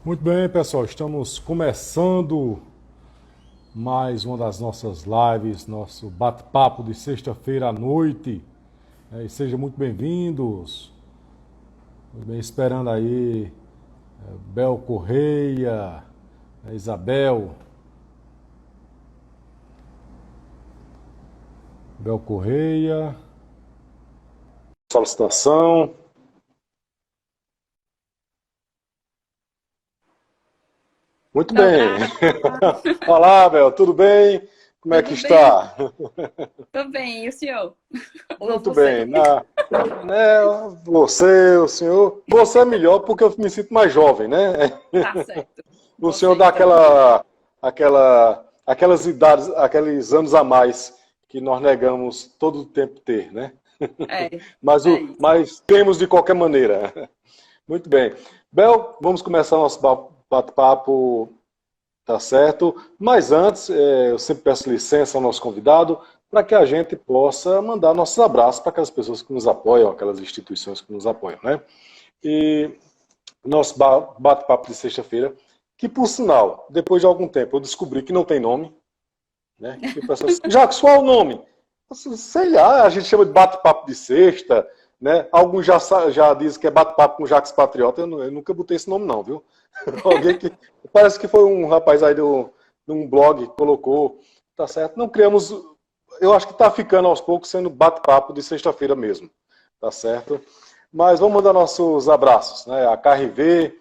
Muito bem, pessoal, estamos começando mais uma das nossas lives, nosso bate-papo de sexta-feira à noite. E sejam muito bem-vindos. Muito bem, esperando aí Bel Correia, Isabel, Bel Correia. Solicitação. Muito bem. Olá, Olá, Bel, tudo bem? Como é que tudo bem? está? Tô bem, e o senhor? Ou Muito você? bem. Né, você, o senhor. Você é melhor porque eu me sinto mais jovem, né? Tá certo. O senhor Você, dá então. aquelas idades, aqueles anos a mais que nós negamos todo o tempo ter, né? É, Mas, é isso. mas temos de qualquer maneira. Muito bem. Bel, vamos começar nosso bate-papo, tá certo? Mas antes, eu sempre peço licença ao nosso convidado para que a gente possa mandar nossos abraços para aquelas pessoas que nos apoiam, aquelas instituições que nos apoiam, né? E nosso bate-papo de sexta-feira, que por sinal, depois de algum tempo, eu descobri que não tem nome, né? E o pessoal disse, Jacques, qual é o nome? Sei lá, a gente chama de bate-papo de sexta, né? Alguns já dizem que é bate-papo com Jacques Patriota, eu nunca botei esse nome não, viu? Alguém que, parece que foi um rapaz aí de um blog que colocou, tá certo? Não criamos, eu acho que tá ficando aos poucos sendo bate-papo de sexta-feira mesmo, tá certo? Mas vamos mandar nossos abraços, né? A KRV,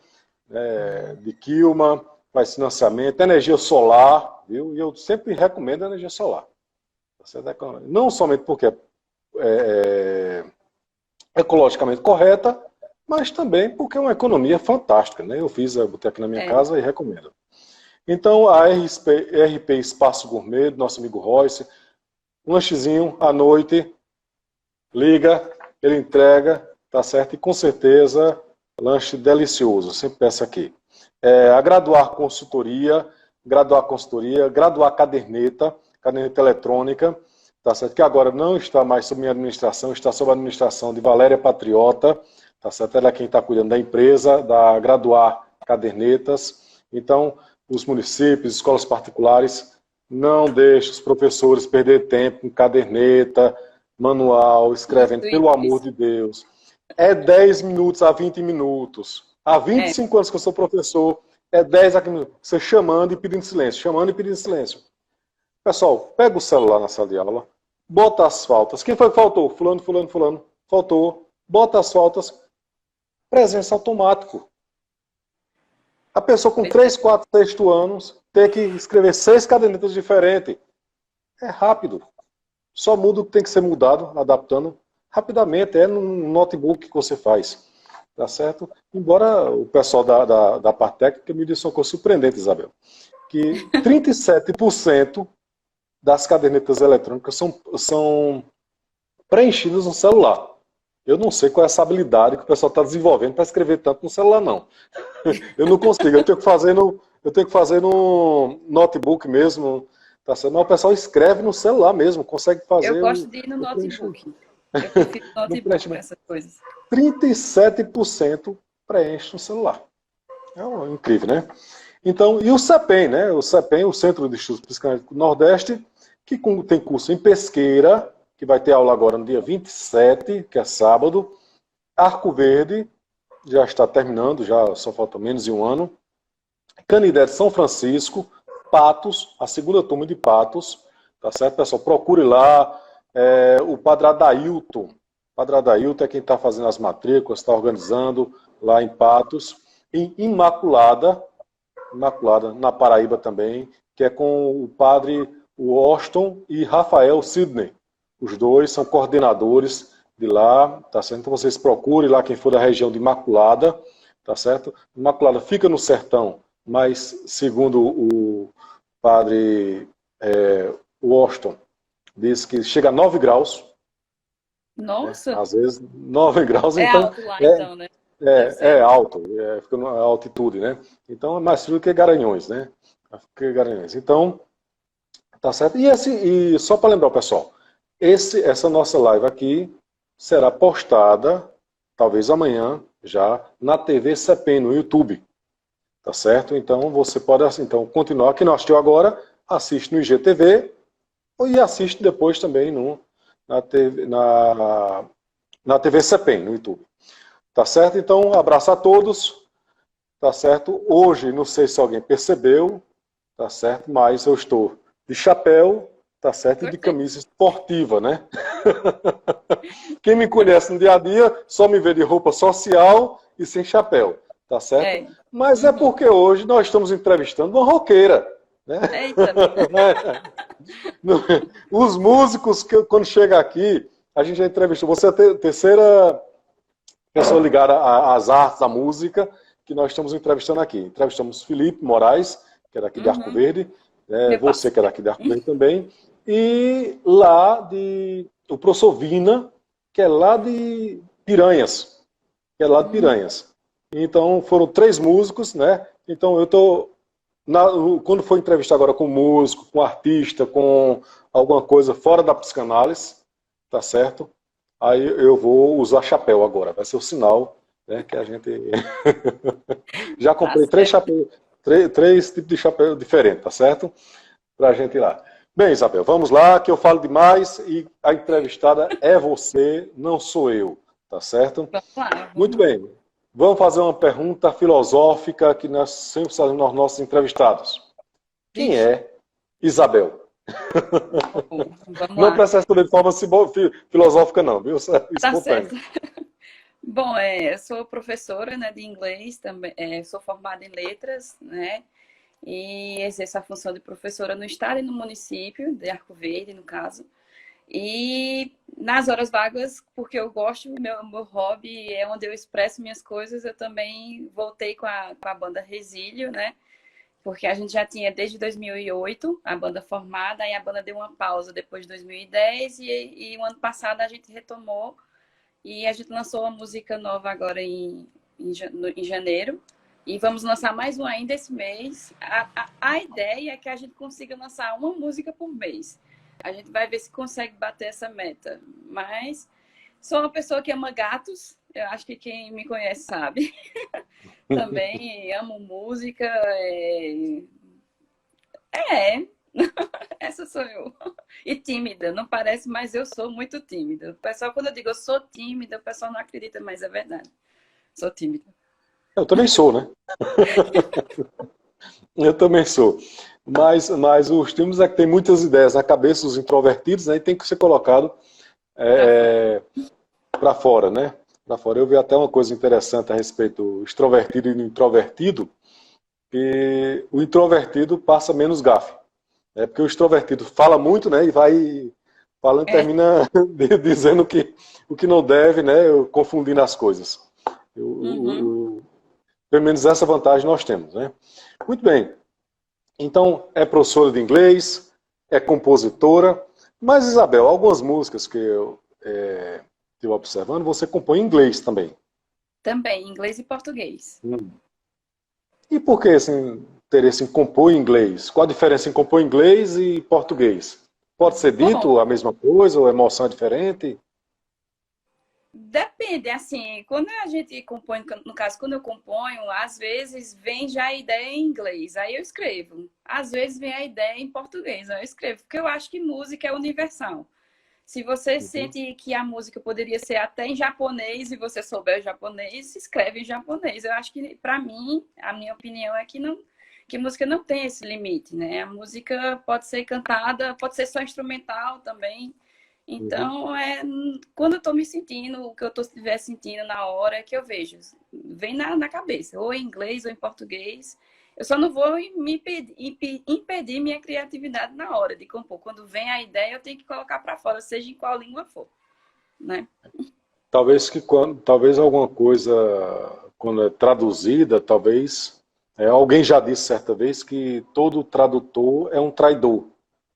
de Quilma, faz financiamento, energia solar, viu? E eu sempre recomendo a energia solar. Tá certo? Não somente porque é ecologicamente correta, mas também porque é uma economia fantástica, né? Eu fiz, eu botei aqui na minha É. casa e recomendo. Então, a RP Espaço Gourmet, do nosso amigo Royce, um lanchezinho à noite, liga, ele entrega, tá certo? E com certeza, lanche delicioso, sempre peço aqui. A graduar consultoria, graduar caderneta eletrônica, tá certo? Que agora não está mais sob minha administração, está sob a administração de Valéria Patriota, tá certo? Ela é quem está cuidando da empresa, da graduar cadernetas. Então, os municípios, escolas particulares, não deixem os professores perder tempo com caderneta, manual, escrevendo, pelo amor Isso. de Deus. É 10 minutos a 20 minutos. Há vinte e É. cinco anos que eu sou professor, é 10 a 15 minutos. Você chamando e pedindo silêncio, chamando e pedindo silêncio. Pessoal, pega o celular na sala de aula, bota as faltas. Quem foi que faltou? Fulano, fulano, fulano. Faltou. Bota as faltas. Presença automático. A pessoa com 3, 4, sexto anos tem que escrever 6 cadernetas diferentes. É rápido. Só muda o que tem que ser mudado, adaptando rapidamente. É no notebook que você faz. Tá certo? Embora o pessoal da parte técnica me disse uma coisa surpreendente, Isabel, que 37% das cadernetas eletrônicas são preenchidas no celular. Eu não sei qual é essa habilidade que o pessoal está desenvolvendo para escrever tanto no celular, não. Eu não consigo, eu tenho que fazer no notebook mesmo, tá certo? Mas o pessoal escreve no celular mesmo, consegue Eu fazer gosto de ir no o preenchimento. notebook. Eu prefiro No notebook para preenchimento. essas coisas. 37% preenche no celular. Incrível, né? Então, e o CEPEM, né? O CEPEM, o Centro de Estudos Psicanalíticos do Nordeste, que tem curso em pesqueira, que vai ter aula agora no dia 27, que é sábado. Arco Verde, já está terminando, já só falta menos de um ano. Canidé de São Francisco, Patos, a segunda turma de Patos, tá certo, pessoal? Procure lá. O Padre Adailton. O Padre Adailton é quem está fazendo as matrículas, está organizando lá em Patos. Em Imaculada, na Paraíba também, que é com o padre Washington e Rafael Sidney. Os dois são coordenadores de lá, tá certo? Então vocês procurem lá quem for da região de Imaculada, tá certo? Imaculada fica no sertão, mas segundo o padre Washington, diz que chega a 9 graus, né? Nossa, Às vezes 9 graus, é então alto lá é, então, né? Deve ser é alto. alto, fica na altitude, né? Então é mais frio que Garanhões, né? Que Garanhões. Então, tá certo? E só para lembrar o pessoal, essa nossa live aqui será postada, talvez amanhã, já na TV CPM, no YouTube. tá certo? Então você pode então, continuar. Quem não assistiu agora, assiste no IGTV e assiste depois também na TV CEPEM, no YouTube. Tá certo? Então, um abraço a todos. Tá certo? Hoje, não sei se alguém percebeu, tá certo? Mas eu estou de chapéu, tá certo? E de camisa esportiva, né? Quem me conhece no dia a dia só me vê de roupa social e sem chapéu, tá certo? Mas é porque hoje nós estamos entrevistando uma roqueira, né? Eita. Os músicos, quando chega aqui, a gente já entrevistou. Você é a terceira pessoa ligada às artes, à música, que nós estamos entrevistando aqui. Entrevistamos Felipe Moraes, que é daqui de Arco Verde, você que é daqui de Arco Verde também, e o professor Vina, que é lá de Piranhas. Então, foram 3 músicos, né? Então, eu estou... Quando for entrevistar agora com músico, com artista, com alguma coisa fora da psicanálise, tá certo? Aí eu vou usar chapéu agora, vai ser o sinal, né, que a gente... Já comprei 3 chapéus, 3 tipos de chapéu diferentes, tá certo? Pra gente ir lá. Bem, Isabel, vamos lá, que eu falo demais e a entrevistada é você, não sou eu, tá certo? Muito bem. Vamos fazer uma pergunta filosófica que nós sempre fazemos aos nossos entrevistados. Quem é Isabel? Não precisa responder de forma filosófica, não, viu? Tá certo. Bom, eu sou professora, né, de inglês, também, sou formada em letras, né? E exerço a função de professora no estado e no município, de Arco Verde, no caso. E nas horas vagas, porque eu gosto, meu hobby é onde eu expresso minhas coisas, eu também voltei com a banda Resílio, né? Porque a gente já tinha desde 2008 a banda formada, aí a banda deu uma pausa depois de 2010 e o ano passado a gente retomou e a gente lançou uma música nova agora em janeiro. E vamos lançar mais uma ainda esse mês. A ideia é que a gente consiga lançar uma música por mês. A gente vai ver se consegue bater essa meta. Mas sou uma pessoa que ama gatos. Eu acho que quem me conhece sabe. Também amo música. Essa sou eu. E tímida. Não parece, mas eu sou muito tímida. O pessoal, quando eu digo eu sou tímida, o pessoal não acredita, mas é verdade. Sou tímida. Eu também sou, né? Eu também sou. Mas os tímidos é que tem muitas ideias na cabeça dos introvertidos, né? E tem que ser colocado para fora, né? Para fora. Eu vi até uma coisa interessante a respeito do extrovertido e do introvertido, que o introvertido passa menos gafe. Né? Porque o extrovertido fala muito, né? E vai falando, termina dizendo o que não deve, né? Confundindo as coisas. Pelo menos essa vantagem nós temos, né? Muito bem. Então, é professora de inglês, é compositora, mas, Isabel, algumas músicas que eu estive observando, você compõe em inglês também. Também, inglês e português. E por que esse interesse em compor em inglês? Qual a diferença em compor em inglês e português? Pode ser dito a mesma coisa ou a emoção é diferente? Depende, assim, quando a gente compõe, no caso, quando eu componho, às vezes vem já a ideia em inglês, aí eu escrevo. Às vezes vem a ideia em português, aí eu escrevo, porque eu acho que música é universal. Se você sente que a música poderia ser até em japonês e você souber japonês, escreve em japonês. Eu acho que, para mim, a minha opinião é que música não tem esse limite, né? A música pode ser cantada, pode ser só instrumental também. Então, quando eu estou me sentindo, o que eu estiver sentindo na hora é que eu vejo. Vem na cabeça, ou em inglês ou em português. Eu só não vou me impedir minha criatividade na hora de compor. Quando vem a ideia, eu tenho que colocar para fora, seja em qual língua for. Né? Talvez alguma coisa, quando é traduzida, talvez... alguém já disse certa vez que todo tradutor é um traidor.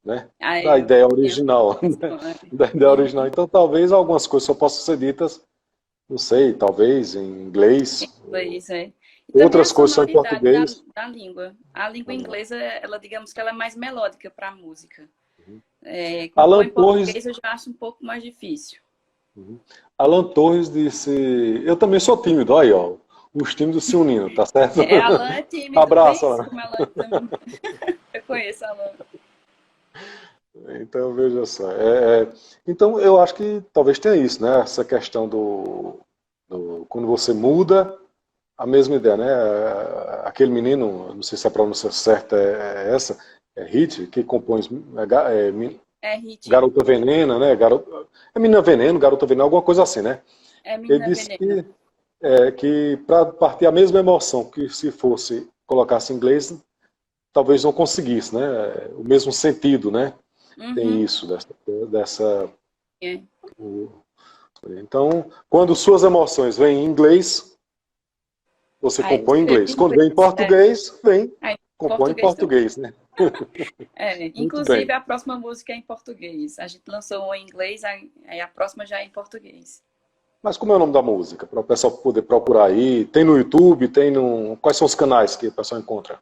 Né? Da ideia original. Da ideia original. Então, talvez algumas coisas só possam ser ditas, não sei, talvez em inglês. Em inglês, Outras coisas são em português. Da língua. A língua inglesa, ela, digamos que ela é mais melódica para a música. Compor em português eu já acho um pouco mais difícil. Alan Torres disse, eu também sou tímido, aí, ó. os tímidos se unindo, tá certo? Alan é tímido, Abraço, pensa Alan. como Alan também. Eu conheço Alan. Então, veja só. Então, eu acho que talvez tenha isso, né? Essa questão quando você muda, a mesma ideia, né? Aquele menino, não sei se a pronúncia certa é essa, é Hit, que compõe É Hit. Garota Venena, né? É Menina Veneno, Garota Veneno, alguma coisa assim, né? É Ele Menina disse Veneno. que para partir a mesma emoção que se fosse colocasse em inglês, talvez não conseguisse, né? O mesmo sentido, né? Tem Uhum. isso, dessa É. Então, quando suas emoções vêm em inglês, você Aí eu compõe em escrevo inglês. em Quando vem em inglês. português, Aí, compõe em português também. português, né? Muito Inclusive, bem. a próxima música é em português. A gente lançou uma em inglês, aí a próxima já é em português. Mas como é o nome da música? Para o pessoal poder procurar aí. Tem no YouTube, tem no. Quais são os canais que o pessoal encontra?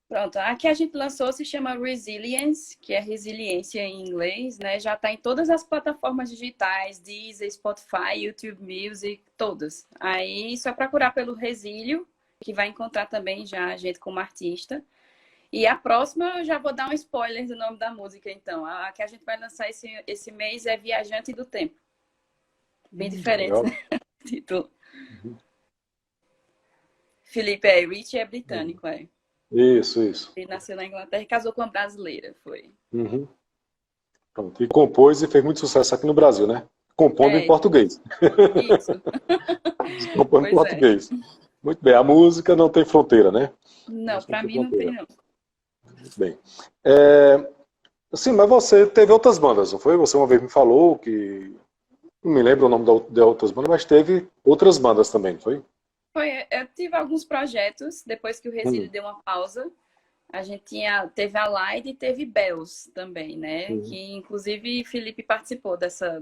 Pronto, a que a gente lançou se chama Resilience, que é resiliência em inglês, né? Já está em todas as plataformas digitais, Deezer, Spotify, YouTube Music, todas. Aí só procurar pelo Resílio, que vai encontrar também já a gente como artista. E a próxima eu já vou dar um spoiler do nome da música, então. A que a gente vai lançar esse mês é Viajante do Tempo. Bem diferente, né? Legal. O título. Uhum. Felipe Rich é britânico, é. Isso. Ele nasceu na Inglaterra e casou com uma brasileira, foi. Uhum. Pronto. E compôs e fez muito sucesso aqui no Brasil, né? Compondo em É, português. isso. Compondo em Pois é. português. Muito bem. A música não tem fronteira, né? A Não, música não pra tem mim não tem, fronteira. não. Muito bem. É, sim, mas você teve outras bandas, não foi? Você uma vez me falou que. Não me lembro o nome de outras bandas, mas teve outras bandas também, não foi? Eu tive alguns projetos, depois que o Resílio Hum, deu uma pausa. A gente teve a Light e teve Bells também, né? hum. Que inclusive Felipe participou dessa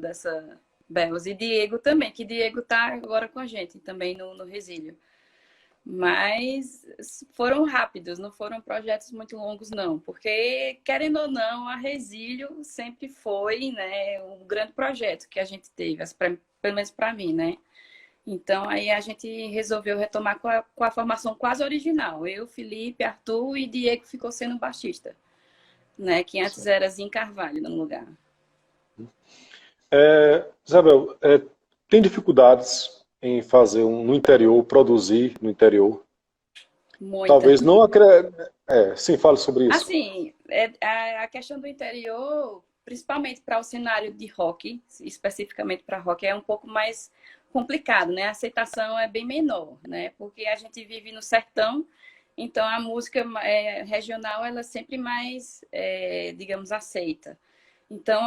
Bells. E Diego também, que Diego tá agora com a gente também no Resílio. Mas foram rápidos, não foram projetos muito longos, não. Porque, querendo ou não, a Resílio sempre foi, né, um grande projeto que a gente teve, pelo menos para mim, né? Então, aí a gente resolveu retomar com a formação quase original. Eu, Felipe, Arthur e Diego ficou sendo baixista, né? Que antes era Zin Carvalho no lugar. Isabel, tem dificuldades em fazer no interior, produzir no interior? Muita. Talvez não sim, fale sobre isso. Assim, a questão do interior, principalmente para o cenário de rock, especificamente para rock, é um pouco mais complicado, né? A aceitação é bem menor, né? Porque a gente vive no sertão, então a música regional ela é sempre mais, digamos, aceita. Então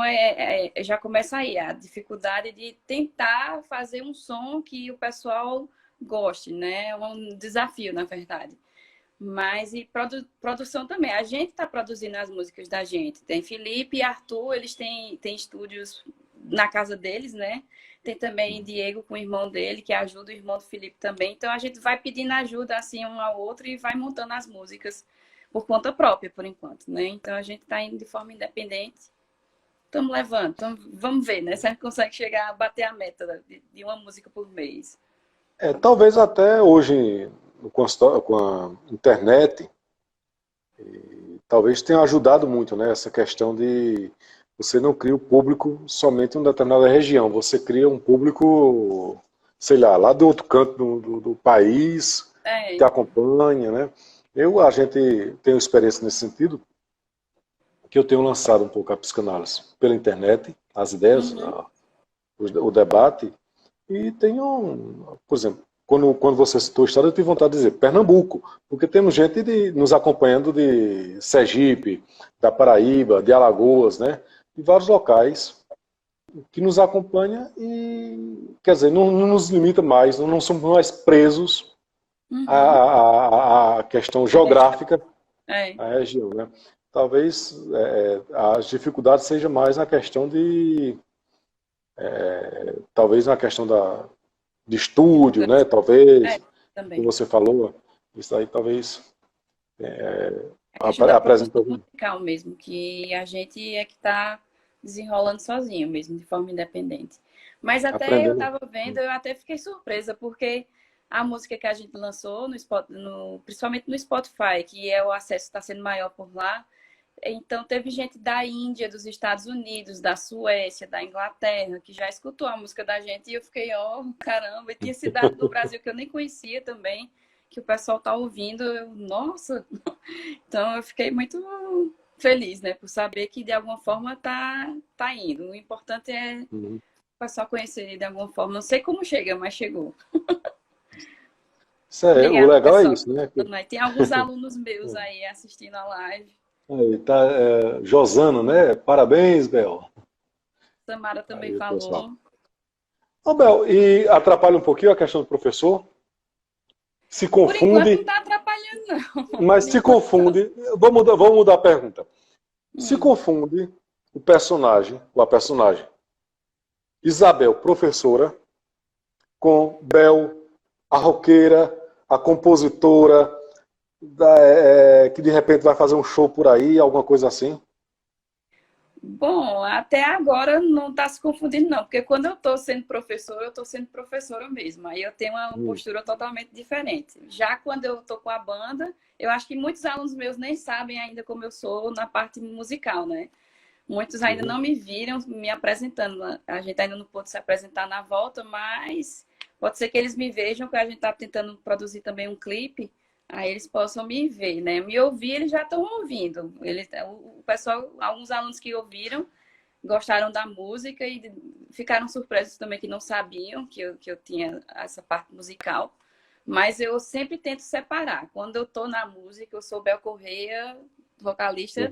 já começa aí a dificuldade de tentar fazer um som que o pessoal goste, né? É um desafio, na verdade. Mas e produção também. A gente está produzindo as músicas da gente. Tem Felipe e Arthur, eles têm estúdios na casa deles, né? Tem também Diego com o irmão dele, que ajuda o irmão do Felipe também. Então a gente vai pedindo ajuda assim um ao outro e vai montando as músicas por conta própria, por enquanto, né? Então a gente está indo de forma independente. Estamos levando. Então, vamos ver, né? Se a gente consegue chegar a bater a meta de uma música por mês. Talvez até hoje, com a internet, talvez tenha ajudado muito, né? Essa questão de você não cria o público somente em uma determinada região, você cria um público, sei lá do outro canto do país, que te É. acompanha, né? A gente tem experiência nesse sentido, que eu tenho lançado um pouco a psicanálise pela internet, as ideias, Uhum. o debate, e tenho, por exemplo, quando você citou o estado, eu tive vontade de dizer Pernambuco, porque temos gente nos acompanhando de Sergipe, da Paraíba, de Alagoas, né? De vários locais que nos acompanha e, quer dizer, não nos limita mais, não somos mais presos Uhum. à questão A região. geográfica, É. à região, né? Talvez as dificuldades sejam mais na questão talvez na questão de estúdio, né? Divulgação. Talvez, É, que também. você falou, isso aí talvez A questão da apresenta produção algum. musical mesmo, que a gente é que está desenrolando sozinho mesmo, de forma independente. Mas até eu Aprendendo. estava vendo, eu até fiquei surpresa, porque a música que a gente lançou, principalmente no Spotify, que o acesso está sendo maior por lá. Então, teve gente da Índia, dos Estados Unidos, da Suécia, da Inglaterra, que já escutou a música da gente. E eu fiquei, caramba. E tinha cidade do Brasil que eu nem conhecia também, que o pessoal tá ouvindo. Nossa! Então, eu fiquei muito feliz, né? Por saber que, de alguma forma, tá indo. O importante é o pessoal conhecer de alguma forma. Não sei como chega, mas chegou. O Obrigada, legal é pessoal. isso, né? Tem alguns alunos meus aí assistindo a live. Aí, tá, Josana, né? Parabéns, Bel. Samara também Aí, pessoal. falou. Ô, Bel, e atrapalha um pouquinho a questão do professor? Se Por enquanto não confunde, está atrapalhando, não. mas se confunde. Vamos mudar a pergunta. Se confunde o personagem, ou a personagem Isabel, professora, com Bel, a roqueira, a compositora, que de repente vai fazer um show por aí, alguma coisa assim? Bom, até agora não está se confundindo, não, porque quando eu estou sendo professora, eu estou sendo professora mesmo. Aí eu tenho uma postura totalmente diferente. Já quando eu estou com a banda, eu acho que muitos alunos meus nem sabem ainda como eu sou na parte musical, né? Muitos ainda não me viram me apresentando. A gente ainda não pôde se apresentar na volta, mas pode ser que eles me vejam, porque a gente está tentando produzir também um clipe. Aí eles possam me ver, né? Me ouvir, eles já estão ouvindo. O pessoal, alguns alunos que ouviram, gostaram da música e ficaram surpresos também que não sabiam que eu tinha essa parte musical. Mas eu sempre tento separar. Quando eu estou na música, eu sou Bel Correia, vocalista.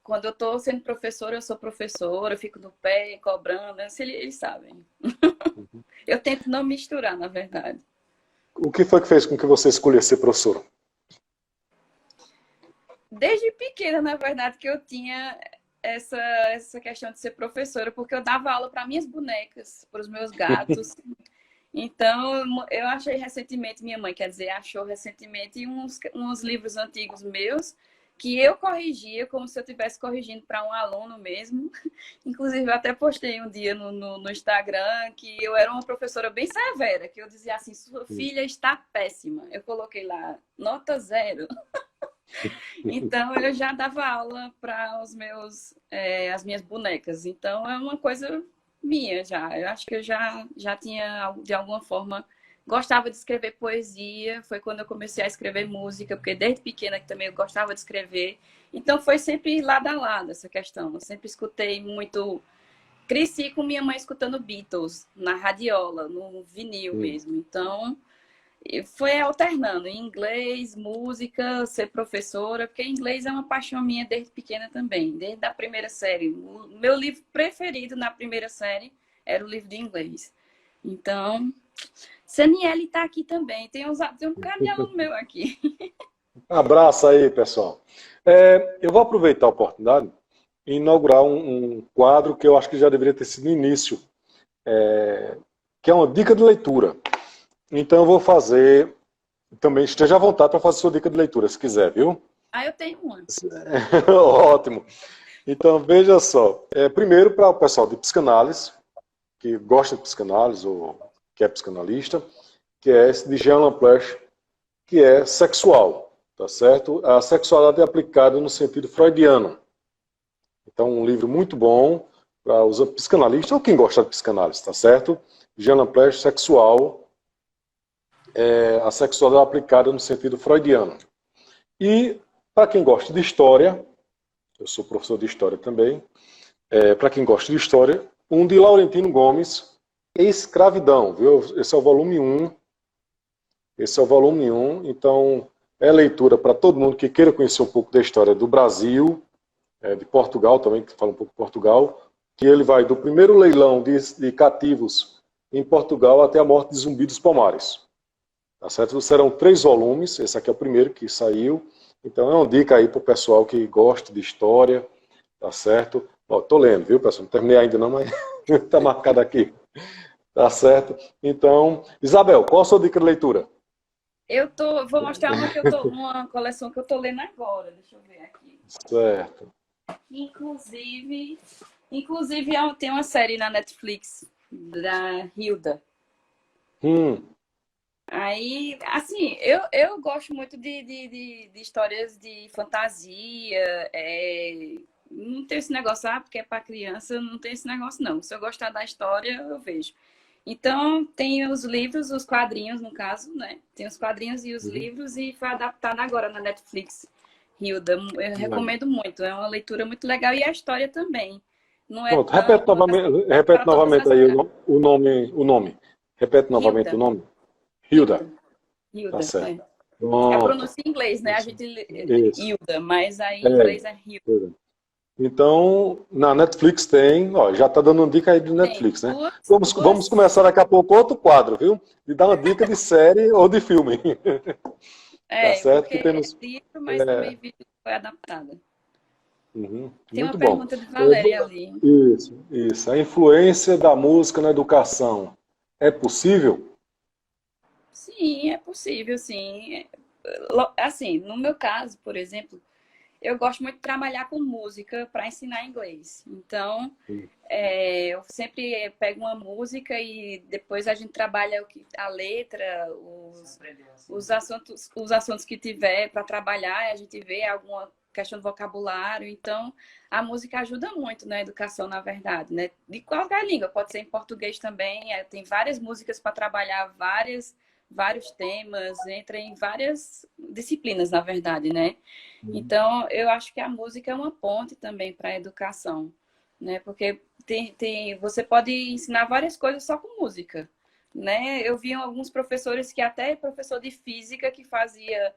Quando eu estou sendo professora, eu sou professora, eu fico no pé, cobrando, né? Eles sabem. Eu tento não misturar, na verdade. O que foi que fez com que você escolhesse ser professora? Desde pequena, na verdade, que eu tinha essa questão de ser professora, porque eu dava aula para minhas bonecas, para os meus gatos. Então, eu achei recentemente, minha mãe, quer dizer, achou recentemente uns livros antigos meus que eu corrigia como se eu estivesse corrigindo para um aluno mesmo. Inclusive, eu até postei um dia no Instagram que eu era uma professora bem severa, que eu dizia assim, sua filha está péssima. Eu coloquei lá, nota 0. Então, eu já dava aula para as minhas bonecas. Então, é uma coisa minha já. Eu acho que eu já tinha, de alguma forma, gostava de escrever poesia. Foi quando eu comecei a escrever música, porque desde pequena que também eu gostava de escrever. Então, foi sempre lado a lado essa questão. Eu sempre escutei muito. Cresci com minha mãe escutando Beatles na radiola, no vinil mesmo. Então, foi alternando inglês, música, ser professora, porque inglês é uma paixão minha desde pequena também, desde a primeira série. O meu livro preferido na primeira série era o livro de inglês. Então, Saniele está aqui também, tem um bocado de aluno meu aqui. Abraço aí, pessoal. Eu vou aproveitar a oportunidade e inaugurar um quadro que eu acho que já deveria ter sido no início, que é uma dica de leitura. Então eu vou fazer, também esteja à vontade para fazer sua dica de leitura, se quiser, viu? Eu tenho uma. Ótimo. Então veja só, primeiro para o pessoal de psicanálise, que gosta de psicanálise ou que é psicanalista, que é esse de Jean Lamplace, que é Sexual, tá certo? A sexualidade é aplicada no sentido freudiano. Então um livro muito bom para os psicanalistas ou quem gosta de psicanálise, tá certo? Jean Lamplace, Sexual, a sexualidade aplicada no sentido freudiano. E, para quem gosta de história, eu sou professor de história também, para quem gosta de história, um de Laurentino Gomes, Escravidão, viu? Esse é o volume 1. Então é leitura para todo mundo que queira conhecer um pouco da história do Brasil, de Portugal também, que fala um pouco de Portugal, que ele vai do primeiro leilão de cativos em Portugal até a morte de Zumbi dos Palmares. Tá certo? Serão 3 volumes, esse aqui é o primeiro que saiu. Então é uma dica aí para o pessoal que gosta de história, tá certo? Tô lendo, viu, pessoal? Não terminei ainda não, mas tá marcado aqui. Tá certo? Então, Isabel, qual a sua dica de leitura? Vou mostrar uma coleção que eu tô lendo agora, deixa eu ver aqui. Certo. Inclusive tem uma série na Netflix da Hilda. Aí, assim, eu gosto muito de histórias de fantasia. Não tem esse negócio, porque é para criança, não tem esse negócio, não. Se eu gostar da história, eu vejo. Então, tem os livros, os quadrinhos, no caso, né? Tem os quadrinhos e os Uhum. livros, e foi adaptado agora na Netflix. Hilda, eu Legal. recomendo muito. É uma leitura muito legal e a história também. Não é Pronto, tão repete para todas novamente as aí idades. o nome. Repete novamente o Hilda, nome. Hilda, Hilda, tá Hilda, certo. é. É a Pronto. pronúncia em inglês, né? A Isso. gente Isso. Hilda, mas aí em É. inglês é Hilda. Então, na Netflix tem, ó, já tá dando uma dica aí de Tem Netflix, né? Vamos duas. começar daqui a pouco outro quadro, viu? De dar uma dica de série ou de filme. Tá certo Porque que é temos. livro, mas É, também vídeo foi adaptada. uhum, Tem uma muito bom. pergunta de Valéria ali. Isso, isso. A influência da música na educação é possível? Sim, é possível, sim. Assim, no meu caso, por exemplo, eu gosto muito de trabalhar com música para ensinar inglês. Então, eu sempre pego uma música e depois a gente trabalha a letra, os assuntos que tiver para trabalhar, a gente vê alguma questão de vocabulário. Então, a música ajuda muito na educação, na verdade, né? De qualquer língua, pode ser em português também. Tem várias músicas para trabalhar vários temas, entra em várias disciplinas, na verdade, né? Então, eu acho que a música é uma ponte também para a educação, né? Porque você pode ensinar várias coisas só com música, né? Eu vi alguns professores que até professor de física que fazia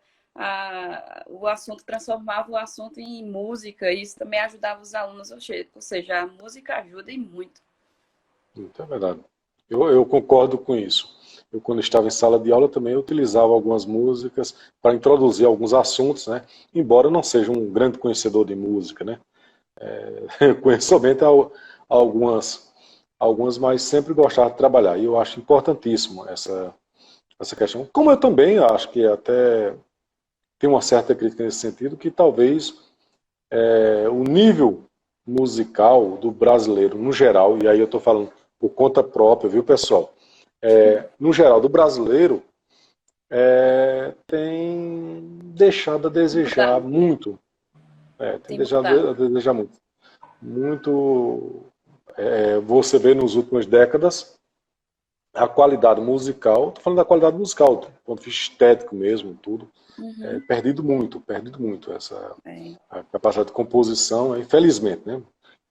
o assunto, transformava o assunto em música, e isso também ajudava os alunos, ou seja, a música ajuda e muito. Muito é verdade. Eu concordo com isso. Eu, quando estava em sala de aula, também utilizava algumas músicas para introduzir alguns assuntos, né? Embora eu não seja um grande conhecedor de música, né? Eu conheço somente algumas, mas sempre gostava de trabalhar. E eu acho importantíssimo essa questão. Como eu também acho que até tem uma certa crítica nesse sentido, que talvez o nível musical do brasileiro, no geral, e aí eu estou falando por conta própria, viu, pessoal? No geral, do brasileiro, tem deixado a desejar Mudado, né? muito. Tem Tem deixado mudado. a desejar muito. Muito. Você vê nas últimas décadas a qualidade musical, estou falando da qualidade musical, do ponto de vista estético mesmo, tudo, Uhum. perdido muito essa É. a capacidade de composição, infelizmente, né?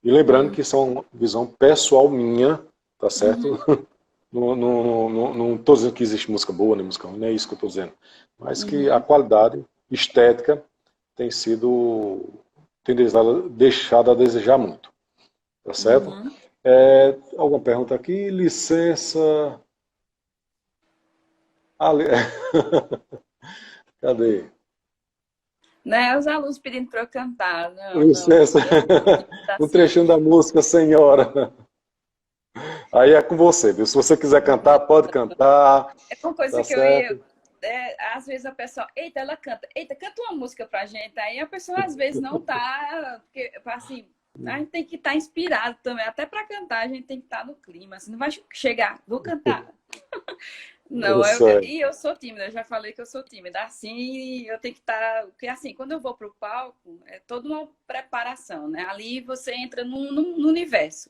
E lembrando Uhum. que isso é uma visão pessoal minha, tá certo? Uhum. Não estou dizendo que existe música boa nem música ruim, não é isso que eu estou dizendo. Mas que a Uhum. qualidade estética tem sido tem deixado a desejar muito, tá certo? Uhum. Alguma pergunta aqui? Licença. Ali... Cadê? Né? Os alunos pedindo para eu cantar. Não, não. Licença. Eu sou tímida Um assim. trechinho da música, senhora. Aí é com você, viu? Se você quiser cantar, pode cantar, É uma coisa tá que eu ia. certo? Às vezes a pessoa, eita, ela canta, eita, canta uma música pra gente. Aí a pessoa às vezes não tá, porque assim, a gente tem que estar inspirado também, até para cantar a gente tem que estar no clima, assim, não vai chegar, vou cantar. Eu Não, sei. e eu sou tímida, eu já falei que eu sou tímida. Assim, eu tenho que estar. Porque, assim, quando eu vou para o palco, é toda uma preparação, né? Ali você entra no universo.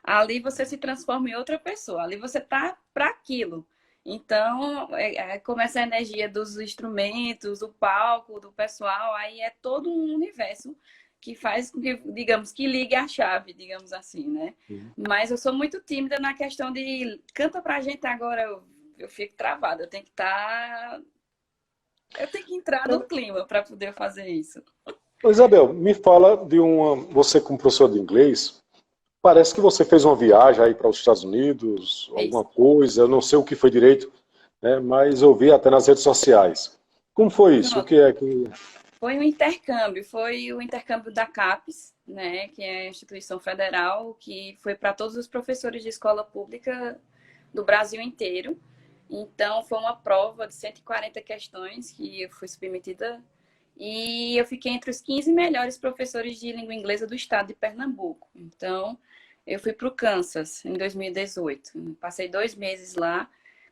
Ali você se transforma em outra pessoa. Ali você tá para aquilo. Então, começa a energia dos instrumentos, do palco, do pessoal. Aí é todo um universo que faz com que, digamos, que ligue a chave, digamos assim, né? Mas eu sou muito tímida na questão de canta pra gente agora, eu fico travada, eu tenho que estar. Eu tenho que entrar no clima para poder fazer isso. Isabel, me fala de uma. Você, como professor de inglês, parece que você fez uma viagem aí para os Estados Unidos, alguma Fez. coisa, eu não sei o que foi direito, né, mas eu vi até nas redes sociais. Como foi isso? O Pronto. que é que. Foi o intercâmbio da CAPES, né, que é a instituição federal, que foi para todos os professores de escola pública do Brasil inteiro. Então, foi uma prova de 140 questões que eu fui submetida e eu fiquei entre os 15 melhores professores de língua inglesa do estado de Pernambuco. Então, eu fui para o Kansas em 2018. Passei 2 meses lá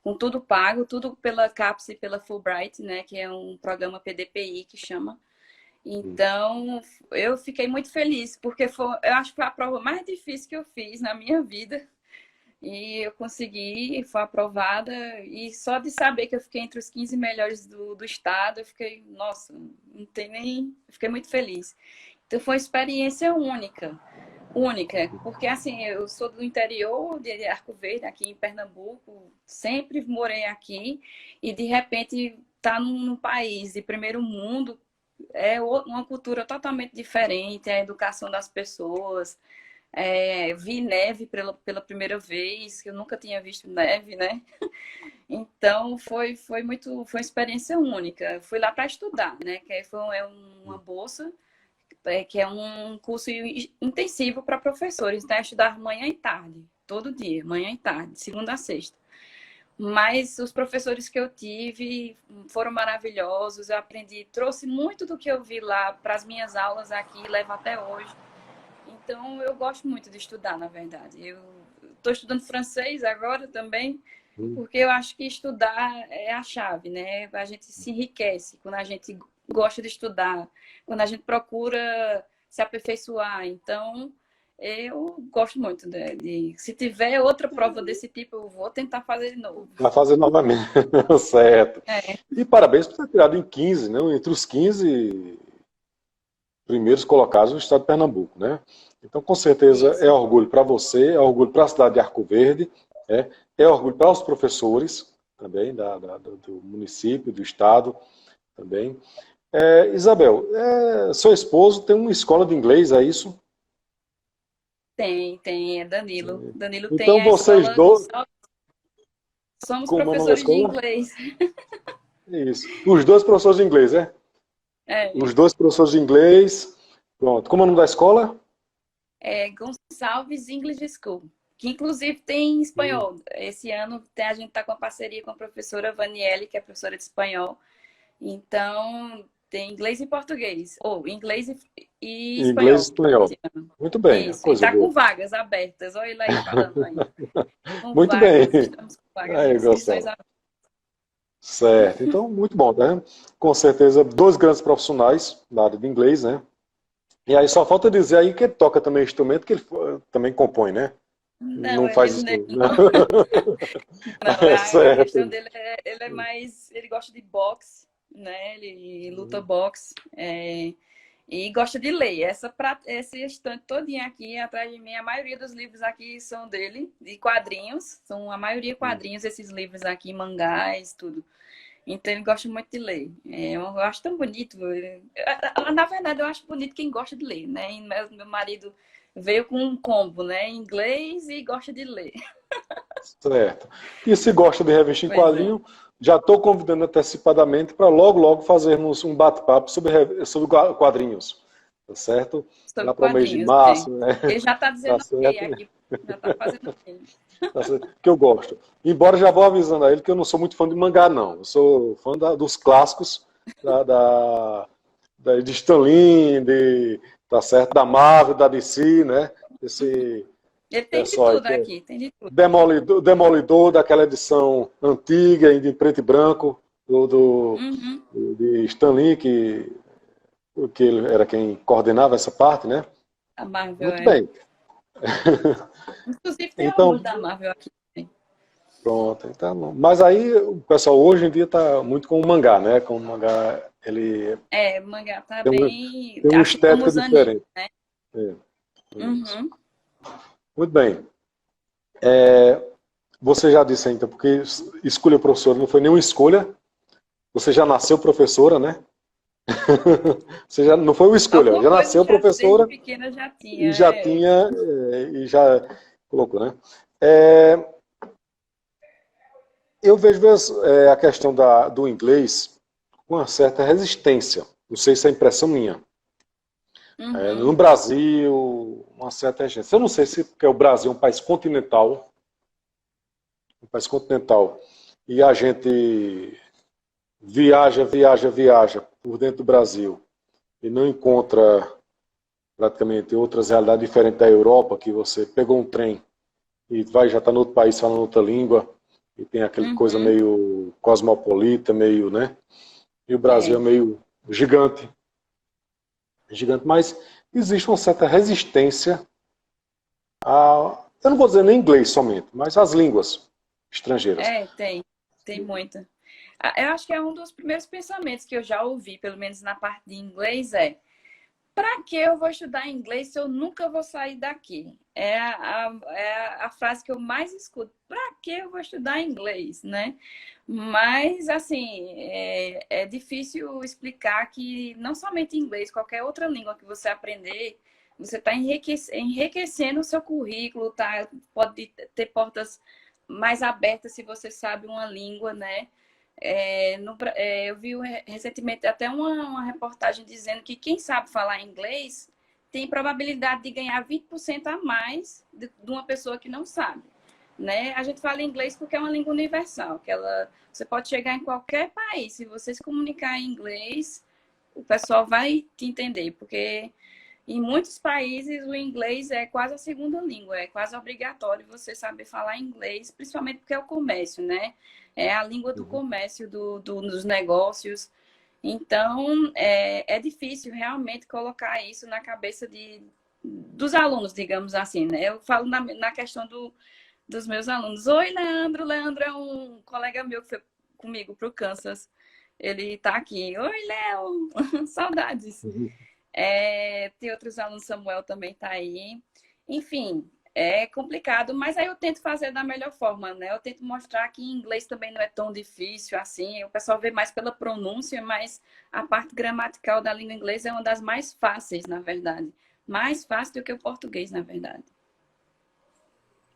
com tudo pago, tudo pela CAPES e pela Fulbright, né, que é um programa PDPI que chama. Então, eu fiquei muito feliz, porque eu acho que foi a prova mais difícil que eu fiz na minha vida. E eu consegui, fui aprovada, e só de saber que eu fiquei entre os 15 melhores do estado, eu fiquei, nossa, não tem nem. Eu fiquei muito feliz. Então, foi uma experiência única, única, porque assim, eu sou do interior de Arco Verde, aqui em Pernambuco, sempre morei aqui, e de repente estar num país de primeiro mundo é uma cultura totalmente diferente, a educação das pessoas. Vi neve pela primeira vez, que eu nunca tinha visto neve, né? Então foi uma experiência única. Eu fui lá para estudar, né? Que uma bolsa, que é um curso intensivo para professores, então é estudar manhã e tarde, todo dia, manhã e tarde, segunda a sexta. Mas os professores que eu tive foram maravilhosos, eu aprendi, trouxe muito do que eu vi lá para as minhas aulas aqui, levo até hoje. Então, eu gosto muito de estudar, na verdade. Eu estou estudando francês agora também, porque eu acho que estudar é a chave, né? A gente se enriquece quando a gente gosta de estudar, quando a gente procura se aperfeiçoar. Então, eu gosto muito se tiver outra prova desse tipo, eu vou tentar fazer de novo. Vai fazer novamente, certo. É. E parabéns por ter tirado em 15, né? Entre os 15 primeiros colocados no estado de Pernambuco, né? Então, com certeza, Isso. é orgulho para você, é orgulho para a cidade de Arco Verde, é orgulho para os professores também do município, do estado também. Isabel, seu esposo tem uma escola de inglês, é isso? Tem, é Danilo. Danilo tem Então, a vocês escola dois, Gonçalves. Somos como é o nome da professores de escola? inglês. Isso. Os dois professores de inglês, né? É. Os dois professores de inglês. Pronto. Como é o nome da escola? Gonçalves English School, que inclusive tem espanhol. Esse ano a gente está com a parceria com a professora Vaniele, que é professora de espanhol. Então, tem inglês e português. Ou inglês e Inglês e espanhol. espanhol. Esse ano. Muito bem, Isso. E coisa está com boa. vagas abertas. Olha ele aí falando aí. Com Muito bem. vagas, estamos com vagas de Aí, inscrições Gonçalo. abertas. Certo. Então, muito bom, né? Com certeza, dois grandes profissionais na área de inglês, né? E aí só falta dizer aí que ele toca também instrumento, que ele também compõe, né? Não, Não faz ele isso não. tudo, né? Não, É a questão certo. dele ele é mais. Ele gosta de boxe, né? Ele luta boxe. E gosta de ler. Esse estante todinho aqui atrás de mim, a maioria dos livros aqui são dele, de quadrinhos. São a maioria quadrinhos, esses livros aqui, mangás, tudo. Então ele gosta muito de ler. Eu acho tão bonito. Na verdade, eu acho bonito quem gosta de ler, né? E meu marido veio com um combo, né? Inglês e gosta de ler. Certo. E se gosta de revista em Pois é. quadrinho, já estou convidando antecipadamente para logo, logo fazermos um bate-papo sobre quadrinhos. Tá certo? Sobre Lá para o mês de quadrinhos. março, né? Ele já está Tá dizendo ok certo? aqui. Já está fazendo ok. Tá certo? Que eu gosto. Embora já vou avisando a ele que eu não sou muito fã de mangá, não. Eu sou fã dos clássicos de Stan Lee, tá certo? Da Marvel, da DC, né? Esse Ele tem de pessoal aí tudo que é aqui, tem de tudo. Demolidor, daquela edição antiga, em preto e branco, Uhum. de Stan Lee, que ele era quem coordenava essa parte, né? A Marvel Muito é. bem. Inclusive tem orgulho Então, da Marvel aqui. pronto. Então, mas aí o pessoal hoje em dia está muito com o mangá, né? Com o mangá, ele O mangá tá tem, bem. tem uma Assim como estética os animes, diferente. né? É, isso. Uhum. Muito bem. Você já disse então, porque escolher professora não foi nenhuma escolha. Você já nasceu professora, né? Você já não foi uma escolha, Alguma já coisa nasceu já desde professora pequena já tinha. e já tinha e já colocou, né? É, eu vejo a questão do inglês com uma certa resistência. Não sei se é impressão minha. No Uhum. Brasil, uma certa resistência. Eu não sei se porque o Brasil é um país continental, e a gente viaja por dentro do Brasil e não encontra praticamente outras realidades diferentes da Europa, que você pegou um trem e já está no outro país falando outra língua. e tem aquela coisa Uhum. meio cosmopolita, meio, né? E o Brasil é É, meio gigante, gigante, mas existe uma certa resistência a, eu não vou dizer nem inglês somente, mas as línguas estrangeiras. tem muita. Eu acho que é um dos primeiros pensamentos que eu já ouvi, pelo menos na parte de inglês, para que eu vou estudar inglês se eu nunca vou sair daqui? É a frase que eu mais escuto. Para que eu vou estudar inglês, né? Mas, assim, é difícil explicar que não somente inglês, qualquer outra língua que você aprender, você está enriquecendo o seu currículo, tá? Pode ter portas mais abertas se você sabe uma língua, né? Eu vi recentemente até uma reportagem dizendo que quem sabe falar inglês tem probabilidade de ganhar 20% a mais de uma pessoa que não sabe. Né? A gente fala inglês porque é uma língua universal, você pode chegar em qualquer país, se você se comunicar em inglês, o pessoal vai te entender, porque em muitos países o inglês é quase a segunda língua, é quase obrigatório você saber falar inglês, principalmente porque é o comércio, né? É a língua do Uhum. comércio, dos negócios. Então, é difícil realmente colocar isso na cabeça dos alunos, digamos assim, né? Eu falo na questão dos meus alunos. Oi, Leandro. Leandro é um colega meu que foi comigo para o Kansas. Ele está aqui. Oi, Léo. Saudades. Uhum. Tem outros alunos, Samuel também está aí. Enfim, é complicado, mas aí eu tento fazer da melhor forma, né? Eu tento mostrar que em inglês também não é tão difícil assim. O pessoal vê mais pela pronúncia, mas a parte gramatical da língua inglesa é uma das mais fáceis, na verdade. Mais fácil do que o português, na verdade.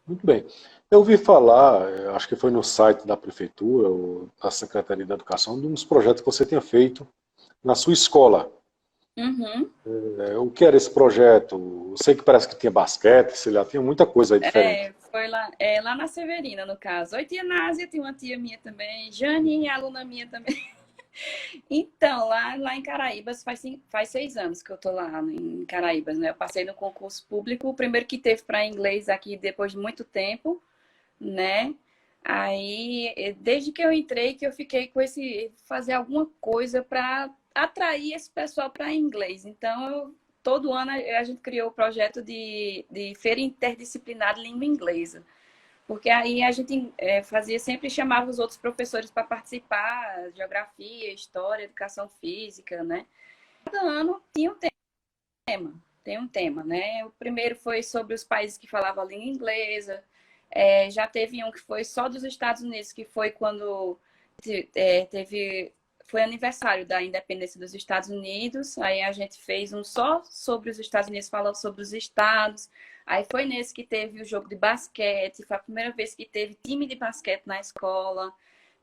Muito bem. Eu ouvi falar, acho que foi no site da Prefeitura ou da Secretaria da Educação, de uns projetos que você tinha feito na sua escola. Uhum. O que era esse projeto? Eu sei que parece que tinha basquete, sei lá, tinha muita coisa aí diferente. Foi lá na Severina, no caso. Oi, tia Násia, tem uma tia minha também. Jane, aluna minha também. Então, lá em Caraíbas, faz 6 anos que eu tô lá em Caraíbas, né? Eu passei no concurso público, o primeiro que teve para inglês aqui depois de muito tempo, né? Aí, desde que eu entrei, que eu fiquei com fazer alguma coisa para atrair esse pessoal para inglês. Então, todo ano a gente criou o projeto de Feira Interdisciplinar de Língua Inglesa. Porque aí a gente fazia sempre, chamava os outros professores para participar, geografia, história, educação física, né? Cada ano tinha um tema, tem um tema, né? O primeiro foi sobre os países que falavam a língua inglesa, já teve um que foi só dos Estados Unidos, que foi quando foi aniversário da independência dos Estados Unidos, aí a gente fez um só sobre os Estados Unidos, falando sobre os estados, aí foi nesse que teve o jogo de basquete, foi a primeira vez que teve time de basquete na escola,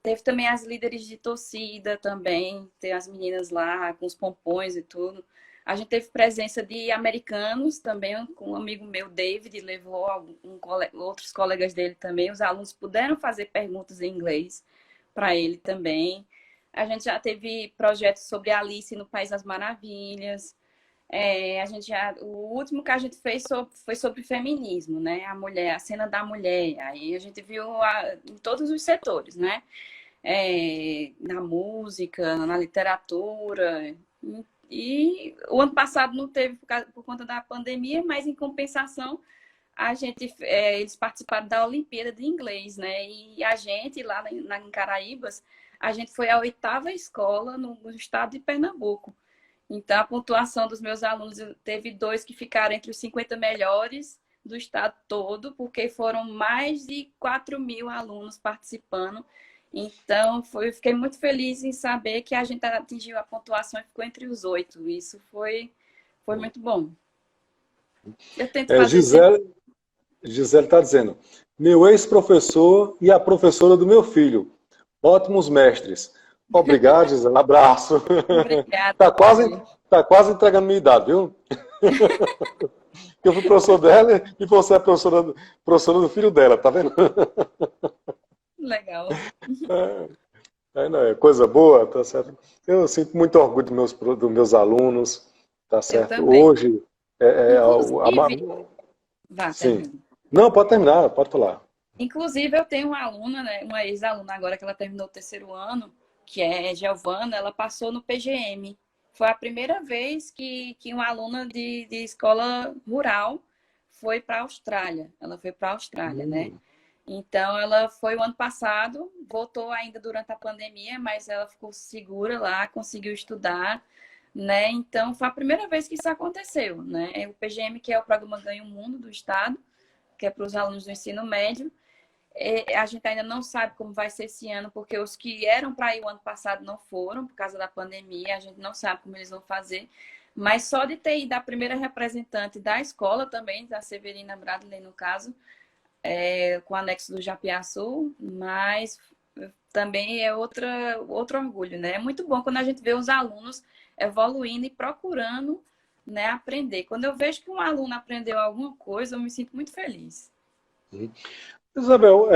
teve também as líderes de torcida também, tem as meninas lá com os pompons e tudo. A gente teve presença de americanos também, com um amigo meu, David, levou outros colegas dele também. Os alunos puderam fazer perguntas em inglês para ele também. A gente já teve projetos sobre Alice no País das Maravilhas. O último que a gente fez foi sobre feminismo, né? A mulher, a cena da mulher. Aí a gente viu em todos os setores, né? Na música, na literatura. E o ano passado não teve por conta da pandemia, mas em compensação eles participaram da Olimpíada de Inglês, né? E a gente lá em Caraíbas, a gente foi a 8ª escola no estado de Pernambuco. Então a pontuação dos meus alunos teve 2 que ficaram entre os 50 melhores do estado todo, porque foram mais de 4.000 alunos participando. Então, eu fiquei muito feliz em saber que a gente atingiu a pontuação e ficou entre os 8. Isso foi muito bom. Eu tento fazer sempre. Gisele está dizendo, meu ex-professor e a professora do meu filho. Ótimos mestres. Obrigado, Gisele. Abraço. Obrigada. Tá quase entregando minha idade, viu? Eu fui professor dela e você é professora do filho dela, tá vendo? Legal. Não, é coisa boa, tá certo? Eu sinto muito orgulho dos meus alunos, tá Eu certo? também. Hoje, Inclusive, vá, sim. termina. Não, pode terminar, pode falar. Inclusive, eu tenho uma aluna, né, uma ex-aluna agora que ela terminou o terceiro ano, que é Giovana, ela passou no PGM. Foi a primeira vez que uma aluna de escola rural foi para a Austrália. Ela foi para a Austrália, né? Hum. Então, ela foi o ano passado, voltou ainda durante a pandemia, mas ela ficou segura lá, conseguiu estudar, né? Então, foi a primeira vez que isso aconteceu, né? O PGM, que é o Programa Ganha o Mundo do Estado, que é para os alunos do ensino médio, a gente ainda não sabe como vai ser esse ano, porque os que eram para ir o ano passado não foram, por causa da pandemia, a gente não sabe como eles vão fazer. Mas só de ter ido a primeira representante da escola também, da Severina Bradley, no caso, com o anexo do Japiaçu, mas também é outro orgulho, né? É muito bom quando a gente vê os alunos evoluindo e procurando, né, aprender. Quando eu vejo que um aluno aprendeu alguma coisa, eu me sinto muito feliz. Isabel,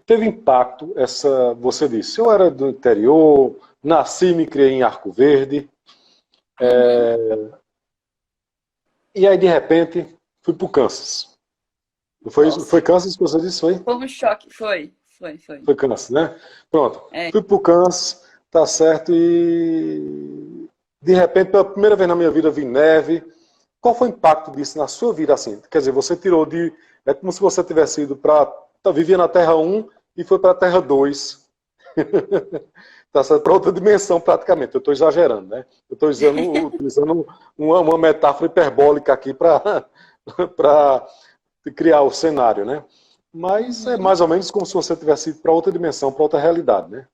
teve impacto essa, você disse, eu era do interior, nasci e me criei em Arco Verde, Uhum. e aí de repente fui para o Kansas. Foi, Nossa, foi Kansas que você disse, foi? foi um choque. Foi. Foi Kansas, né? Pronto. É. Fui pro Kansas, tá certo, e de repente, pela primeira vez na minha vida, vi neve. Qual foi o impacto disso na sua vida, assim? Quer dizer, você tirou de... É como se você tivesse ido para... Vivia na Terra 1 e foi para a Terra 2. Tá certo? Para outra dimensão, praticamente. Eu estou exagerando, né? Eu estou utilizando uma metáfora hiperbólica aqui para criar o cenário, né? Mas é Uhum. mais ou menos como se você tivesse ido para outra dimensão, para outra realidade, né?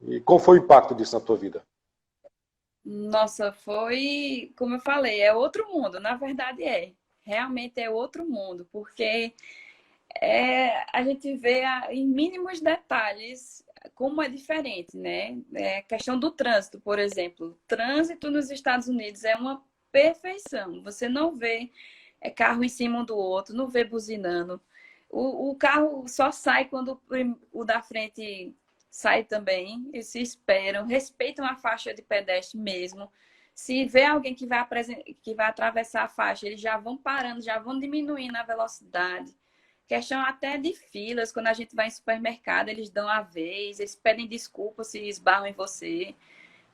E qual foi o impacto disso na tua vida? Nossa, foi, como eu falei, é outro mundo. Na verdade, realmente é outro mundo, porque a gente vê em mínimos detalhes como é diferente, né? É, questão do trânsito, por exemplo. O trânsito nos Estados Unidos é uma perfeição. Você não vê carro em cima um do outro, não vê buzinando. O carro só sai quando o da frente sai também. Eles se esperam, respeitam a faixa de pedestre mesmo. Se vê alguém que vai atravessar a faixa, eles já vão parando, já vão diminuindo a velocidade. Questão até de filas, quando a gente vai em supermercado, eles dão a vez, eles pedem desculpa se esbarram em você.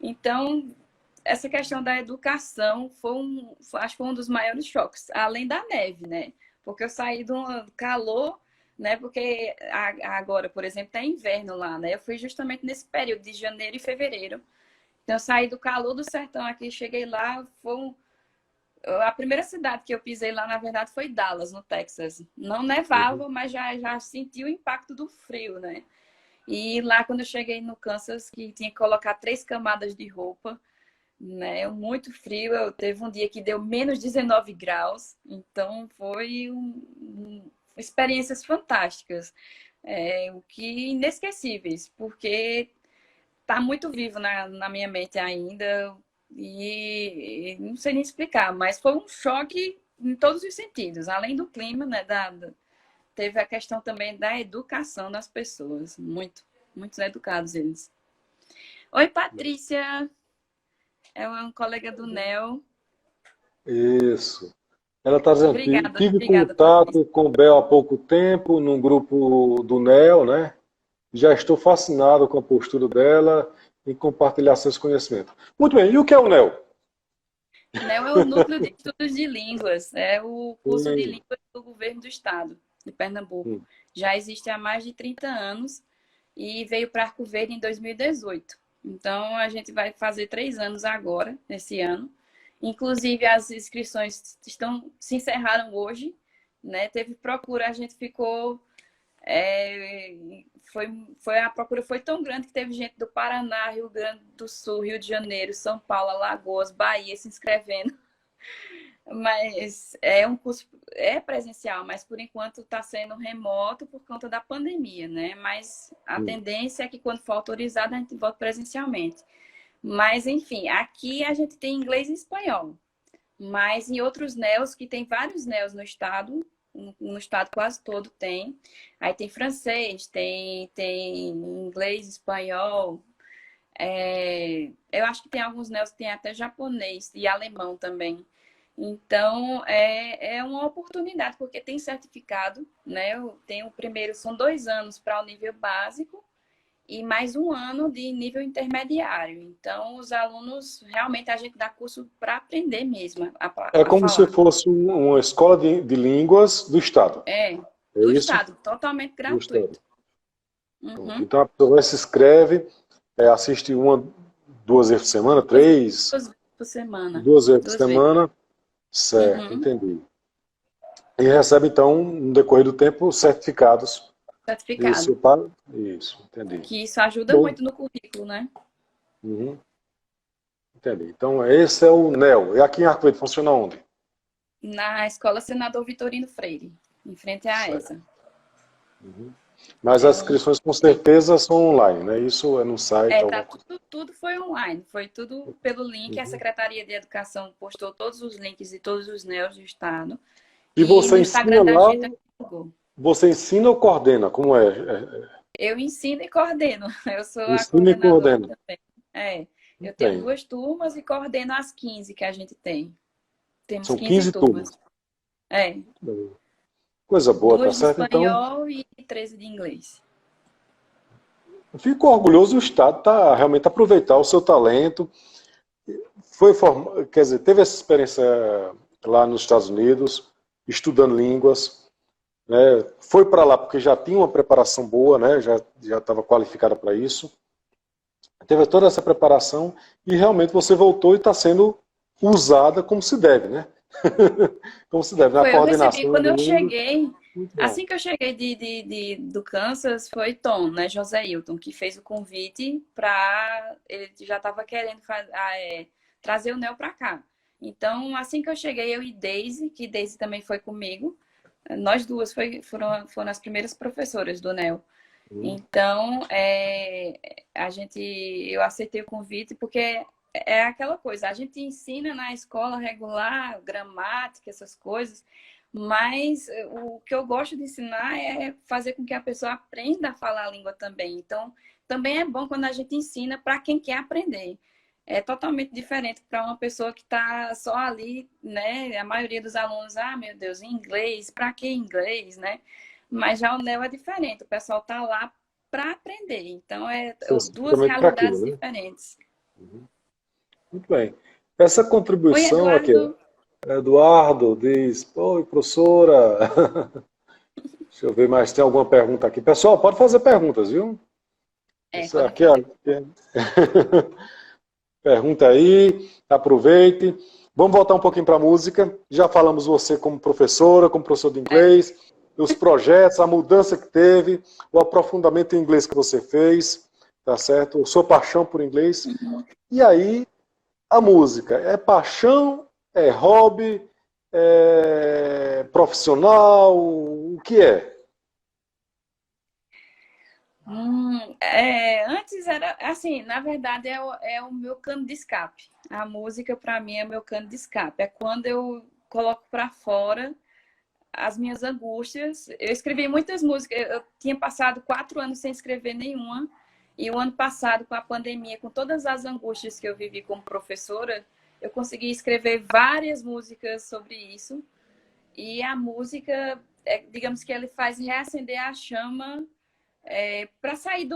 Então, essa questão da educação acho que foi um dos maiores choques, além da neve, né? Porque eu saí do calor, né? Porque agora, por exemplo, tá inverno lá, né? Eu fui justamente nesse período de janeiro e fevereiro. Então, eu saí do calor do sertão aqui, cheguei lá, a primeira cidade que eu pisei lá, na verdade, foi Dallas, no Texas. Não Uhum. nevava, mas já senti o impacto do frio, né? E lá, quando eu cheguei no Kansas, que tinha que colocar 3 camadas de roupa, né? Muito frio. Teve um dia que deu menos 19 graus. Então, foi experiências fantásticas. O que inesquecíveis, porque tá muito vivo na minha mente ainda. E não sei nem explicar, mas foi um choque em todos os sentidos. Além do clima, né? Teve a questão também da educação das pessoas. Muito educados eles. Oi, Patrícia. É um colega do Nel. Isso. Ela está dizendo que tive Obrigada, Patrícia. contato com o Bel há pouco tempo, num grupo do NEL, né? Já estou fascinado com a postura dela em compartilhar seus conhecimentos. Muito bem, e o que é o NEL? NEL é o Núcleo de Estudos de Línguas, é o curso de Hum, línguas do governo do estado de Pernambuco. hum, Já existe há mais de 30 anos e veio para Arco Verde em 2018. Então, a gente vai fazer 3 anos agora, esse ano. Inclusive, as inscrições se encerraram hoje, né? Teve procura, a gente ficou É, a procura foi tão grande que teve gente do Paraná, Rio Grande do Sul, Rio de Janeiro, São Paulo, Alagoas, Bahia se inscrevendo. Mas é um curso presencial, mas por enquanto está sendo remoto por conta da pandemia, né? Mas a hum. tendência é que quando for autorizado a gente volte presencialmente. Mas enfim, aqui a gente tem inglês e espanhol. Mas em outros NEOs, que tem vários NEOs no estado quase todo tem. Aí tem francês, tem inglês, espanhol. Eu acho que tem alguns NEOs que tem até japonês e alemão também. Então, é uma oportunidade, porque tem certificado, né? Tem o primeiro, são 2 anos para o nível básico e mais 1 ano de nível intermediário. Então, os alunos, realmente, a gente dá curso para aprender mesmo É a como se falar. fosse uma escola de línguas do Estado. É, É do isso? Estado, totalmente Do Estado. gratuito. Pronto. Uhum. Então a pessoa vai, se inscreve, assiste uma, 2 vezes por semana, Duas, três, 2 vezes por semana. 2 vezes por 2 vezes. semana. Certo, Uhum. entendi. E recebe, então, no decorrer do tempo, certificados de Certificado. seu pai. Isso, entendi. Que isso ajuda Bom, muito no currículo, né? uhum, entendi. Então, esse é o NEL. E aqui em Arco Verde funciona onde? Na Escola Senador Vitorino Freire, em frente à Certo. ESA. Uhum. Mas É as um inscrições, com certeza, são online, né? Isso é no site, Tá alguma coisa. tudo foi online, foi tudo pelo link. A Uhum. Secretaria de Educação postou todos os links de todos os NEOs do estado. E E você no ensina Instagram da lá, gente, divulgou. você ensina ou coordena? Como é? Eu ensino e coordeno. Eu sou a Ensina e coordenadora coordena. também. É, eu tenho Tem. 2 turmas e coordeno as 15 que a gente tem. Temos São 15 15 turmas. turmas. É, Coisa boa, tá 2 de certo? Então, espanhol e 13 de inglês. eu fico orgulhoso do Estado tá realmente aproveitar o seu talento. Quer dizer, teve essa experiência lá nos Estados Unidos, estudando línguas, né? Foi para lá porque já tinha uma preparação boa, né? Já estava qualificada para isso. Teve toda essa preparação e realmente você voltou e está sendo usada como se deve, né? Como se deve, na Foi, eu recebi, coordenação quando de eu língua. cheguei, Muito bom. assim que eu cheguei do Kansas, foi Tom, né, José Hilton, que fez o convite para, ele já estava querendo trazer o Neo para cá. Então, assim que eu cheguei, eu e Daisy, que Daisy também foi comigo, nós duas foram as primeiras professoras do Neo. Então, eu aceitei o convite porque é aquela coisa, a gente ensina na escola regular, gramática, essas coisas, mas o que eu gosto de ensinar é fazer com que a pessoa aprenda a falar a língua também. Então, também é bom quando a gente ensina para quem quer aprender. É totalmente diferente para uma pessoa que está só ali, né? A maioria dos alunos, meu Deus, em inglês, para que inglês, né? Mas já o NEO é diferente, o pessoal está lá para aprender. Então, duas Especificamente para aquilo, realidades né? diferentes. Muito bem. Essa Oi, contribuição aqui, Eduardo. Eduardo diz, oi, professora. Deixa eu ver mais, tem alguma pergunta aqui. Pessoal, pode fazer perguntas, viu? Isso Podem aqui, ó. fazer. Pergunta aí, aproveite. Vamos voltar um pouquinho para a música. Já falamos você como professora, como professor de É. inglês, os projetos, a mudança que teve, o aprofundamento em inglês que você fez, tá certo? Sua paixão por inglês. E aí, a música é paixão, é hobby, é profissional, o que é? Antes era assim, na verdade é o meu cano de escape. A música para mim é meu cano de escape. É quando eu coloco para fora as minhas angústias. Eu escrevi muitas músicas. Eu tinha passado 4 anos sem escrever nenhuma. E o ano passado, com a pandemia, com todas as angústias que eu vivi como professora, eu consegui escrever várias músicas sobre isso. E a música, digamos que ele faz reacender a chama para sair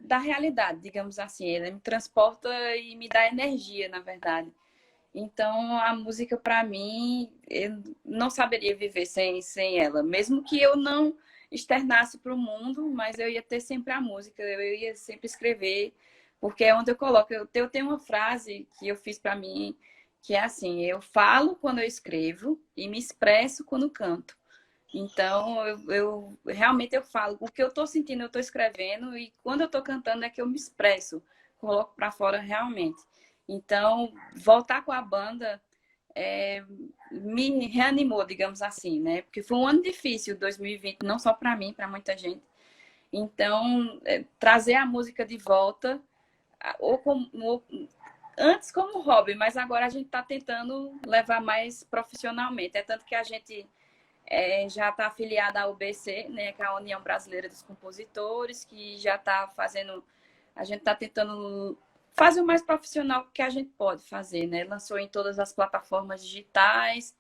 da realidade, digamos assim. Ele me transporta e me dá energia, na verdade. Então, a música, para mim, eu não saberia viver sem ela. Mesmo que eu não externasse para o mundo, mas eu ia ter sempre a música, eu ia sempre escrever, porque é onde eu coloco. Eu tenho uma frase que eu fiz para mim, que é assim: eu falo quando eu escrevo e me expresso quando canto. Então, eu realmente eu falo o que eu estou sentindo, eu estou escrevendo, e quando eu estou cantando é que eu me expresso, coloco para fora realmente. Então, voltar com a banda me reanimou, digamos assim, né? Porque foi um ano difícil, 2020, não só para mim, para muita gente. Então, trazer a música de volta, antes como hobby, mas agora a gente está tentando levar mais profissionalmente. É tanto que a gente já está afiliada à UBC, né, que é a União Brasileira dos Compositores, que já está fazendo. A gente está tentando fazer o mais profissional que a gente pode fazer, né? Lançou em todas as plataformas digitais,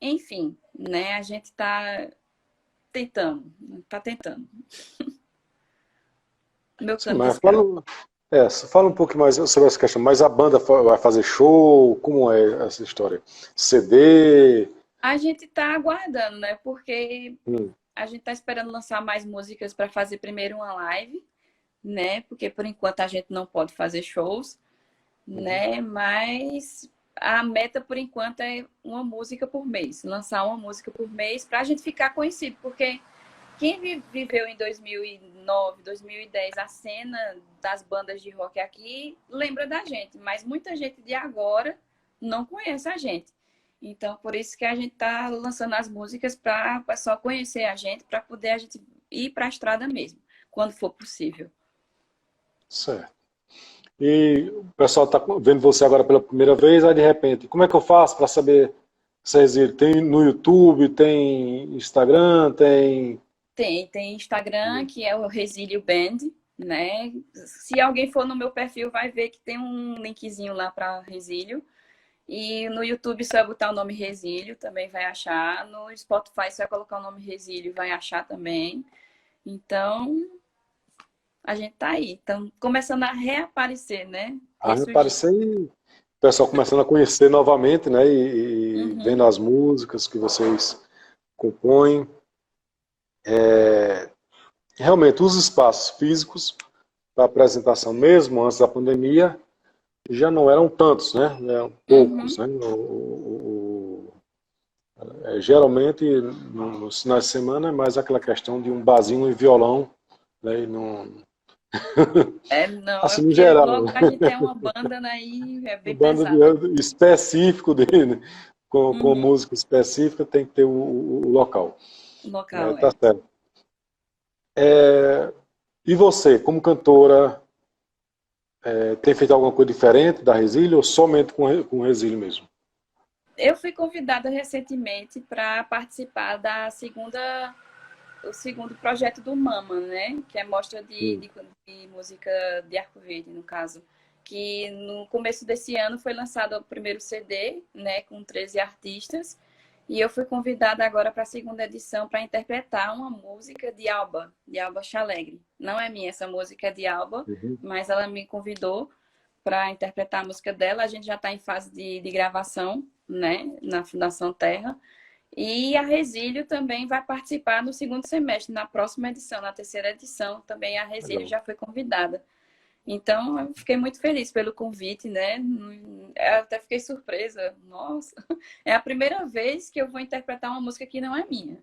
enfim, né? A gente está tentando, está tentando. Meu Sim, cano de mas escape. fala um pouco mais sobre essa questão. Mas a banda vai fazer show? Como é essa história? CD? A gente está aguardando, né? Porque Hum, a gente está esperando lançar mais músicas para fazer primeiro uma live, né? Porque por enquanto a gente não pode fazer shows, uhum. né? Mas a meta por enquanto é uma música por mês, lançar uma música por mês para a gente ficar conhecido, porque quem viveu em 2009, 2010 a cena das bandas de rock aqui lembra da gente, mas muita gente de agora não conhece a gente. Então, por isso que a gente está lançando as músicas para o pessoal conhecer a gente, para poder a gente ir para a estrada mesmo, quando for possível. Certo. E o pessoal está vendo você agora pela primeira vez, aí de repente, como é que eu faço para saber se existe? Tem no YouTube, tem Instagram, tem. Tem Instagram, que é o Resílio Band, né? Se alguém for no meu perfil, vai ver que tem um linkzinho lá para Resílio. E no YouTube, se vai botar o nome Resílio, também vai achar. No Spotify, se vai colocar o nome Resílio, vai achar também. Então, a gente tá aí. Então, começando a reaparecer, né? Aí Ressurgir. aparecer e o pessoal começando a conhecer novamente, né? E Uhum. vendo as músicas que vocês compõem. Realmente, os espaços físicos para apresentação, mesmo antes da pandemia, já não eram tantos, né? Eram poucos, Uhum. né? Geralmente, nos finais de semana, é mais aquela questão de um barzinho e violão, né? E não... É, não, é Assim, no porque geral, logo a gente tem uma banda, né? E é um bem bando pesado. específico dele, com Uhum. música específica, tem que ter o local. O É, local, tá é. certo. E você, como cantora, tem feito alguma coisa diferente da Resílio ou somente com Resílio mesmo? Eu fui convidada recentemente para participar o segundo projeto do Mama, né? Que é mostra Hum. de música de Arco Verde, no caso. Que no começo desse ano foi lançado o primeiro CD, né? Com 13 artistas. E eu fui convidada agora para a segunda edição para interpretar uma música de Alba Chalegre. Não é minha essa música, é de Alba, Uhum. mas ela me convidou para interpretar a música dela. A gente já está em fase de gravação, né? Na Fundação Terra. E a Resílio também vai participar no segundo semestre, na próxima edição, na terceira edição, também a Resílio Legal. já foi convidada. Então, eu fiquei muito feliz pelo convite, né? Eu até fiquei surpresa. Nossa, é a primeira vez que eu vou interpretar uma música que não é minha,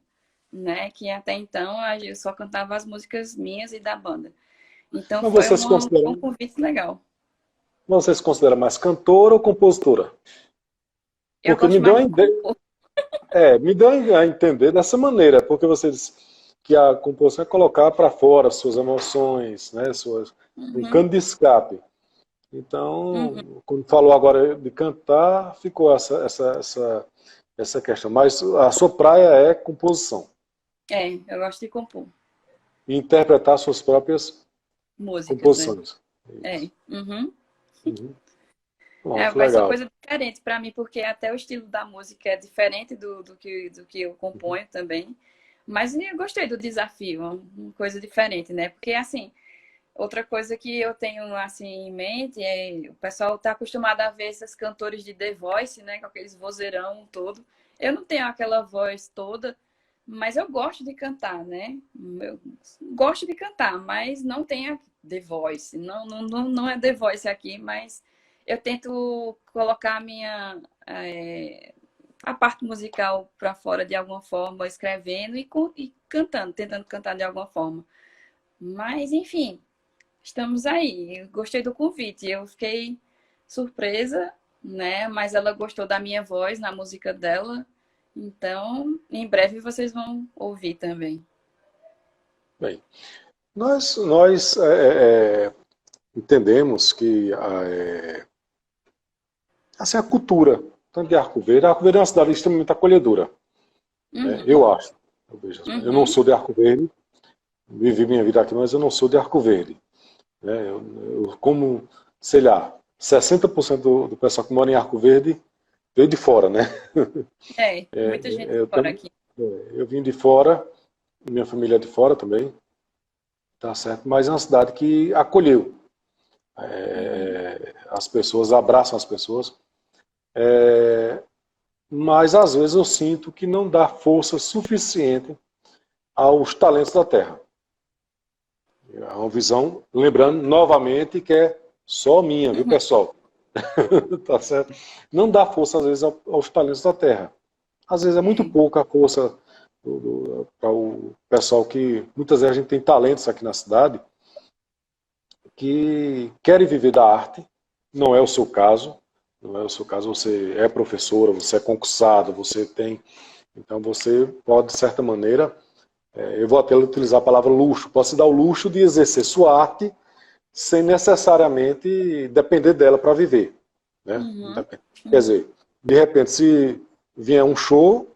né? Que até então eu só cantava as músicas minhas e da banda. Então, Mas foi um convite legal. você se considera mais cantora ou compositora? Eu Porque gosto mais de compor. me deu a entender dessa maneira, porque você disse que a composição é colocar para fora suas emoções, né, um Uhum, cano de escape. uhum. Então, quando falou agora de cantar, ficou essa questão. Mas a sua praia é composição. É, eu gosto de compor E interpretar suas próprias músicas, né? composições. É. Isso. Uhum. Uhum. É, Pronto, vai ser uma legal. coisa diferente para mim, porque até o estilo da música é diferente do que eu Uhum. componho também. Mas eu gostei do desafio, uma coisa diferente, né? Porque, assim, outra coisa que eu tenho, assim, em mente é o pessoal tá acostumado a ver esses cantores de The Voice, né? Com aqueles vozeirão todo. Eu não tenho aquela voz toda, mas eu gosto de cantar, né? Eu gosto de cantar, mas não tenho The Voice. Não é The Voice aqui, mas eu tento colocar a parte musical para fora de alguma forma, escrevendo e cantando, tentando cantar de alguma forma. Mas, enfim, estamos aí. Eu gostei do convite. Eu fiquei surpresa, né? Mas ela gostou da minha voz na música dela. Então, em breve vocês vão ouvir também. Bem, nós entendemos que assim, a cultura, tanto de Arco Verde é uma cidade extremamente acolhedora, né? Uhum, Eu acho. Eu vejo assim. Eu não uhum, sou de Arco Verde, vivi minha vida aqui, mas eu não sou de Arco Verde, né? Como sei lá, 60% do pessoal que mora em Arco Verde veio de fora, né? Muita gente Eu, fora aqui. eu vim de fora, minha família é de fora também, tá certo? Mas é uma cidade que acolheu. Uhum. As pessoas abraçam as pessoas, mas às vezes eu sinto que não dá força suficiente aos talentos da terra. É uma visão, lembrando novamente que é só minha, viu, Uhum. pessoal? Tá certo? Não dá força às vezes aos talentos da terra. Às vezes é muito É. pouca a força para o pessoal que muitas vezes a gente tem talentos aqui na cidade que querem viver da arte. Não é o seu caso. Não é o seu caso. Você é professora, você é concursado, você tem. Então você pode, de certa maneira, eu vou até utilizar a palavra luxo, pode se dar o luxo de exercer sua arte sem necessariamente depender dela para viver. Né? Uhum. Quer Uhum. dizer, de repente, se vier um show,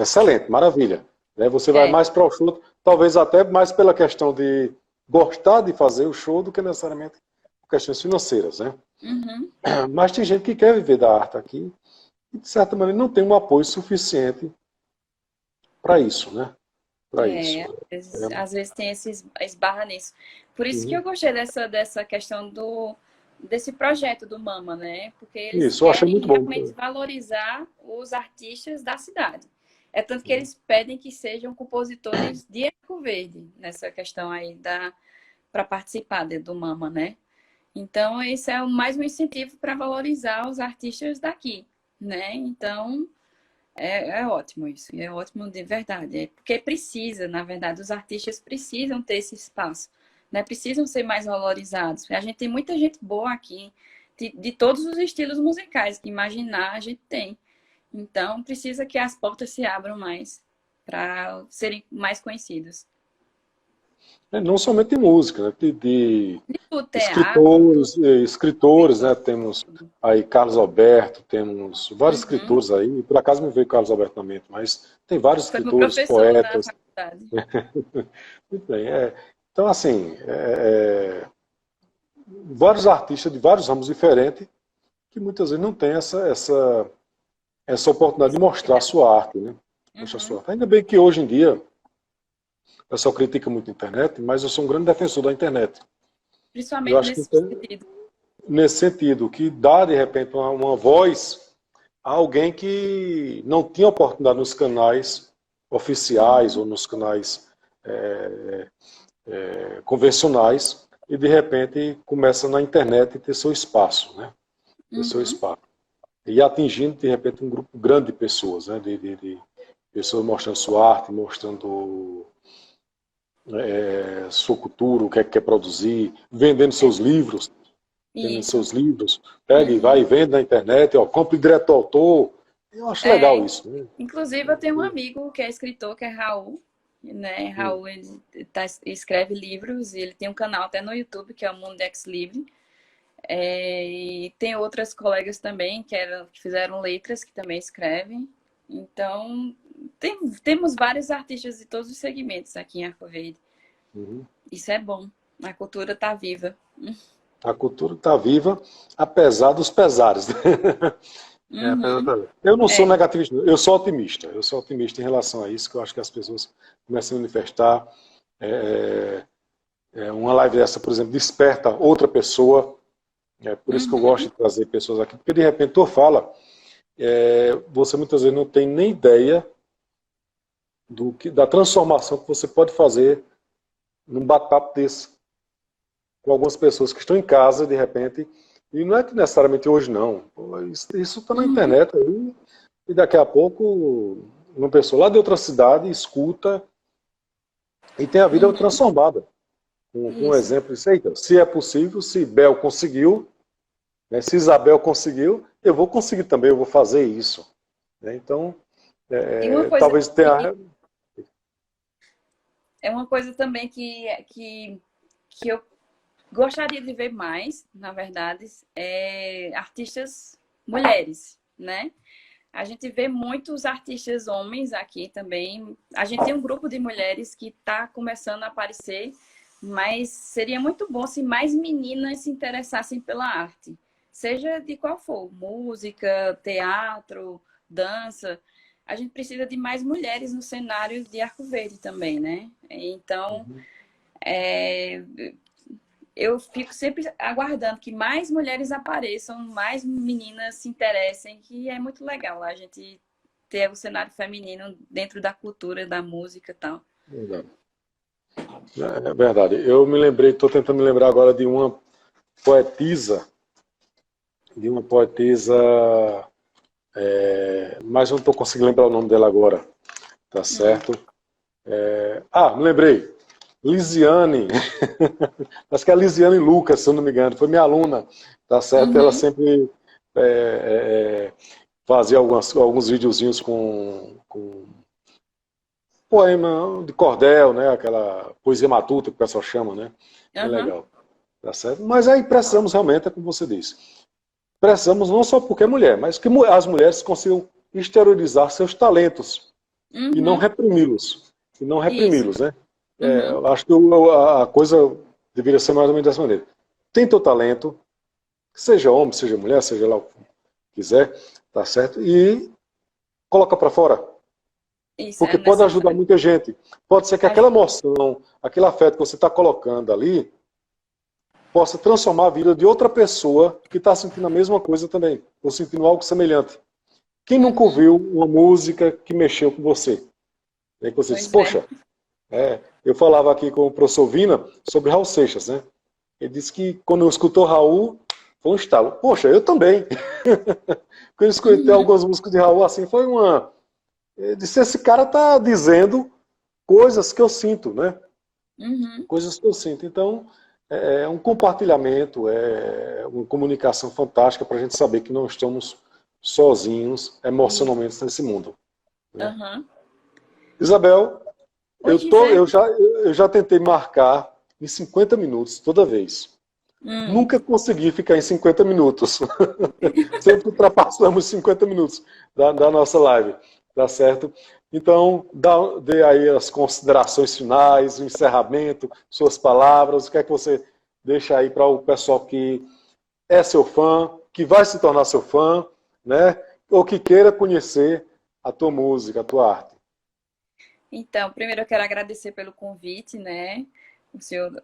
excelente, maravilha. Né? Você vai É. mais para o show, talvez até mais pela questão de gostar de fazer o show do que necessariamente questões financeiras. Né? Uhum. Mas tem gente que quer viver da arte aqui e, de certa maneira, não tem um apoio suficiente para isso. Né? Para isso. Às vezes tem esses esbarra nisso. Por isso que eu Uhum. gostei dessa questão desse projeto do Mama, né? Porque eles Isso, eu achei querem muito bom. realmente valorizar os artistas da cidade. É tanto que eles pedem que sejam compositores de Arco Verde, nessa questão aí para participar do Mama, né? Então, esse é mais um incentivo para valorizar os artistas daqui, né? Então, é ótimo isso, é ótimo de verdade. É porque precisa, na verdade, os artistas precisam ter esse espaço, né? Precisam ser mais valorizados. A gente tem muita gente boa aqui, de todos os estilos musicais que imaginar a gente tem. Então, precisa que as portas se abram mais para serem mais conhecidos. Não somente de música, né? De Do teatro, escritores, escritores, escritor. né? Temos aí Carlos Alberto, temos vários Uhum. escritores aí, por acaso me veio Carlos Alberto na mente, mas tem vários Foi meu escritores, professor na poetas. faculdade. Muito bem. Então, assim, vários artistas de vários ramos diferentes que muitas vezes não têm essa oportunidade de mostrar a sua arte, né? Mostrar a sua Uhum. arte. Ainda bem que hoje em dia o pessoal critica muito a internet, mas eu sou um grande defensor da internet. Eu Principalmente acho que nesse sentido. nesse sentido, que dá de repente uma voz a alguém que não tinha oportunidade nos canais oficiais Uhum. ou nos canais convencionais e de repente começa na internet a ter seu espaço, né? Ter seu Uhum. espaço. E atingindo de repente um grupo grande de pessoas, né? De pessoas mostrando sua arte, mostrando sua cultura, o que é que quer produzir, vendendo seus livros, tendo Isso. seus livros, pega e vai Uhum. e vende na internet, ó, compre direto ao autor. Eu acho legal É, isso. Né? inclusive, eu tenho um amigo que é escritor, que é Raul, né? Raul, ele escreve livros, e ele tem um canal até no YouTube, que é o Mundex Livre. E tem outras colegas também, que fizeram letras, que também escrevem. Então, temos vários artistas de todos os segmentos aqui em Arco Verde. Uhum. Isso é bom. A cultura está viva. A cultura está viva, apesar dos pesares. Apesar dos Uhum. pesares. Eu não sou É. negativista, eu sou otimista. Eu sou otimista em relação a isso, que eu acho que as pessoas começam a manifestar. Uma live dessa, por exemplo, desperta outra pessoa. É por isso que eu gosto Uhum. de trazer pessoas aqui, porque de repente tu fala, você muitas vezes não tem nem ideia da transformação que você pode fazer num bate-papo desse, com algumas pessoas que estão em casa, de repente, e não é que necessariamente hoje não. Isso está na Uhum. internet aí, e daqui a pouco uma pessoa lá de outra cidade escuta e tem a vida Uhum. transformada. Com um Isso. exemplo disso aí. Então, se é possível, se Bel conseguiu, né, se Isabel conseguiu, eu vou conseguir também, eu vou fazer isso. Né? Então, E uma coisa talvez que tenha. é uma coisa também que eu gostaria de ver mais, na verdade, é artistas mulheres, né? A gente vê muitos artistas homens aqui também. A gente tem um grupo de mulheres que está começando a aparecer, mas seria muito bom se mais meninas se interessassem pela arte, seja de qual for, música, teatro, dança. A gente precisa de mais mulheres no cenário de Arco Verde também, né? Então, Uhum. é, eu fico sempre aguardando que mais mulheres apareçam, mais meninas se interessem, que é muito legal a gente ter o cenário feminino dentro da cultura, da música e tal. Verdade. É verdade. Eu me lembrei, estou tentando me lembrar agora poetisa, de uma poetisa, mas não estou conseguindo lembrar o nome dela agora, tá Hum. certo? Me lembrei. Lisiane, acho que é a Lisiane Lucas, se eu não me engano, foi minha aluna, tá certo? Ela Uhum. sempre fazia alguns videozinhos com poema de cordel, né? Aquela poesia matuta que o pessoal chama, né? Bem Aham. legal, tá certo? Mas aí precisamos realmente, é como você disse, precisamos não só porque é mulher, mas que as mulheres consigam exteriorizar seus talentos e não Uhum. reprimi-los. E não Isso. reprimi-los, né? Uhum. Eu acho que a coisa deveria ser mais ou menos dessa maneira. Tem teu talento, seja homem, seja mulher, seja lá o que quiser, tá certo? E coloca para fora, Isso é porque pode ajudar necessário. muita gente. Pode ser que aquela emoção, aquele afeto que você está colocando ali, possa transformar a vida de outra pessoa que está sentindo a mesma coisa também, ou sentindo algo semelhante. Quem nunca Uhum. ouviu uma música que mexeu com você? E aí você diz, Pois é. poxa, eu falava aqui com o professor Vina sobre Raul Seixas, né? Ele disse que quando eu escutou Raul, foi um estalo. Poxa, eu também. Quando eu escutei Uhum. algumas músicas de Raul, assim, foi uma... Eu disse, esse cara tá dizendo coisas que eu sinto, né? Uhum. Coisas que eu sinto. Então, é um compartilhamento, é uma comunicação fantástica para a gente saber que não estamos sozinhos Isso. emocionalmente nesse mundo, né? Aham. Isabel, Oi, eu Gisele. já, eu já tentei marcar em 50 minutos toda vez. Hum. Nunca consegui ficar em 50 minutos. Sempre ultrapassamos 50 minutos da nossa live, tá certo? Então, dê aí as considerações finais, o encerramento, suas palavras, o que é que você deixa aí para o pessoal que é seu fã, que vai se tornar seu fã, né? Ou que queira conhecer a tua música, a tua arte. Então, primeiro eu quero agradecer pelo convite, né?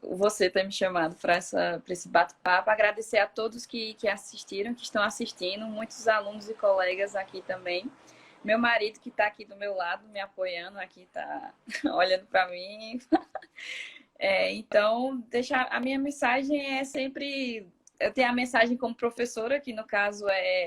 Você ter me chamado para esse bate-papo. Agradecer a todos que assistiram, que estão assistindo, muitos alunos e colegas aqui também. Meu marido que está aqui do meu lado, me apoiando, aqui está olhando para mim. Então, a minha mensagem é sempre. Eu tenho a mensagem como professora, que no caso é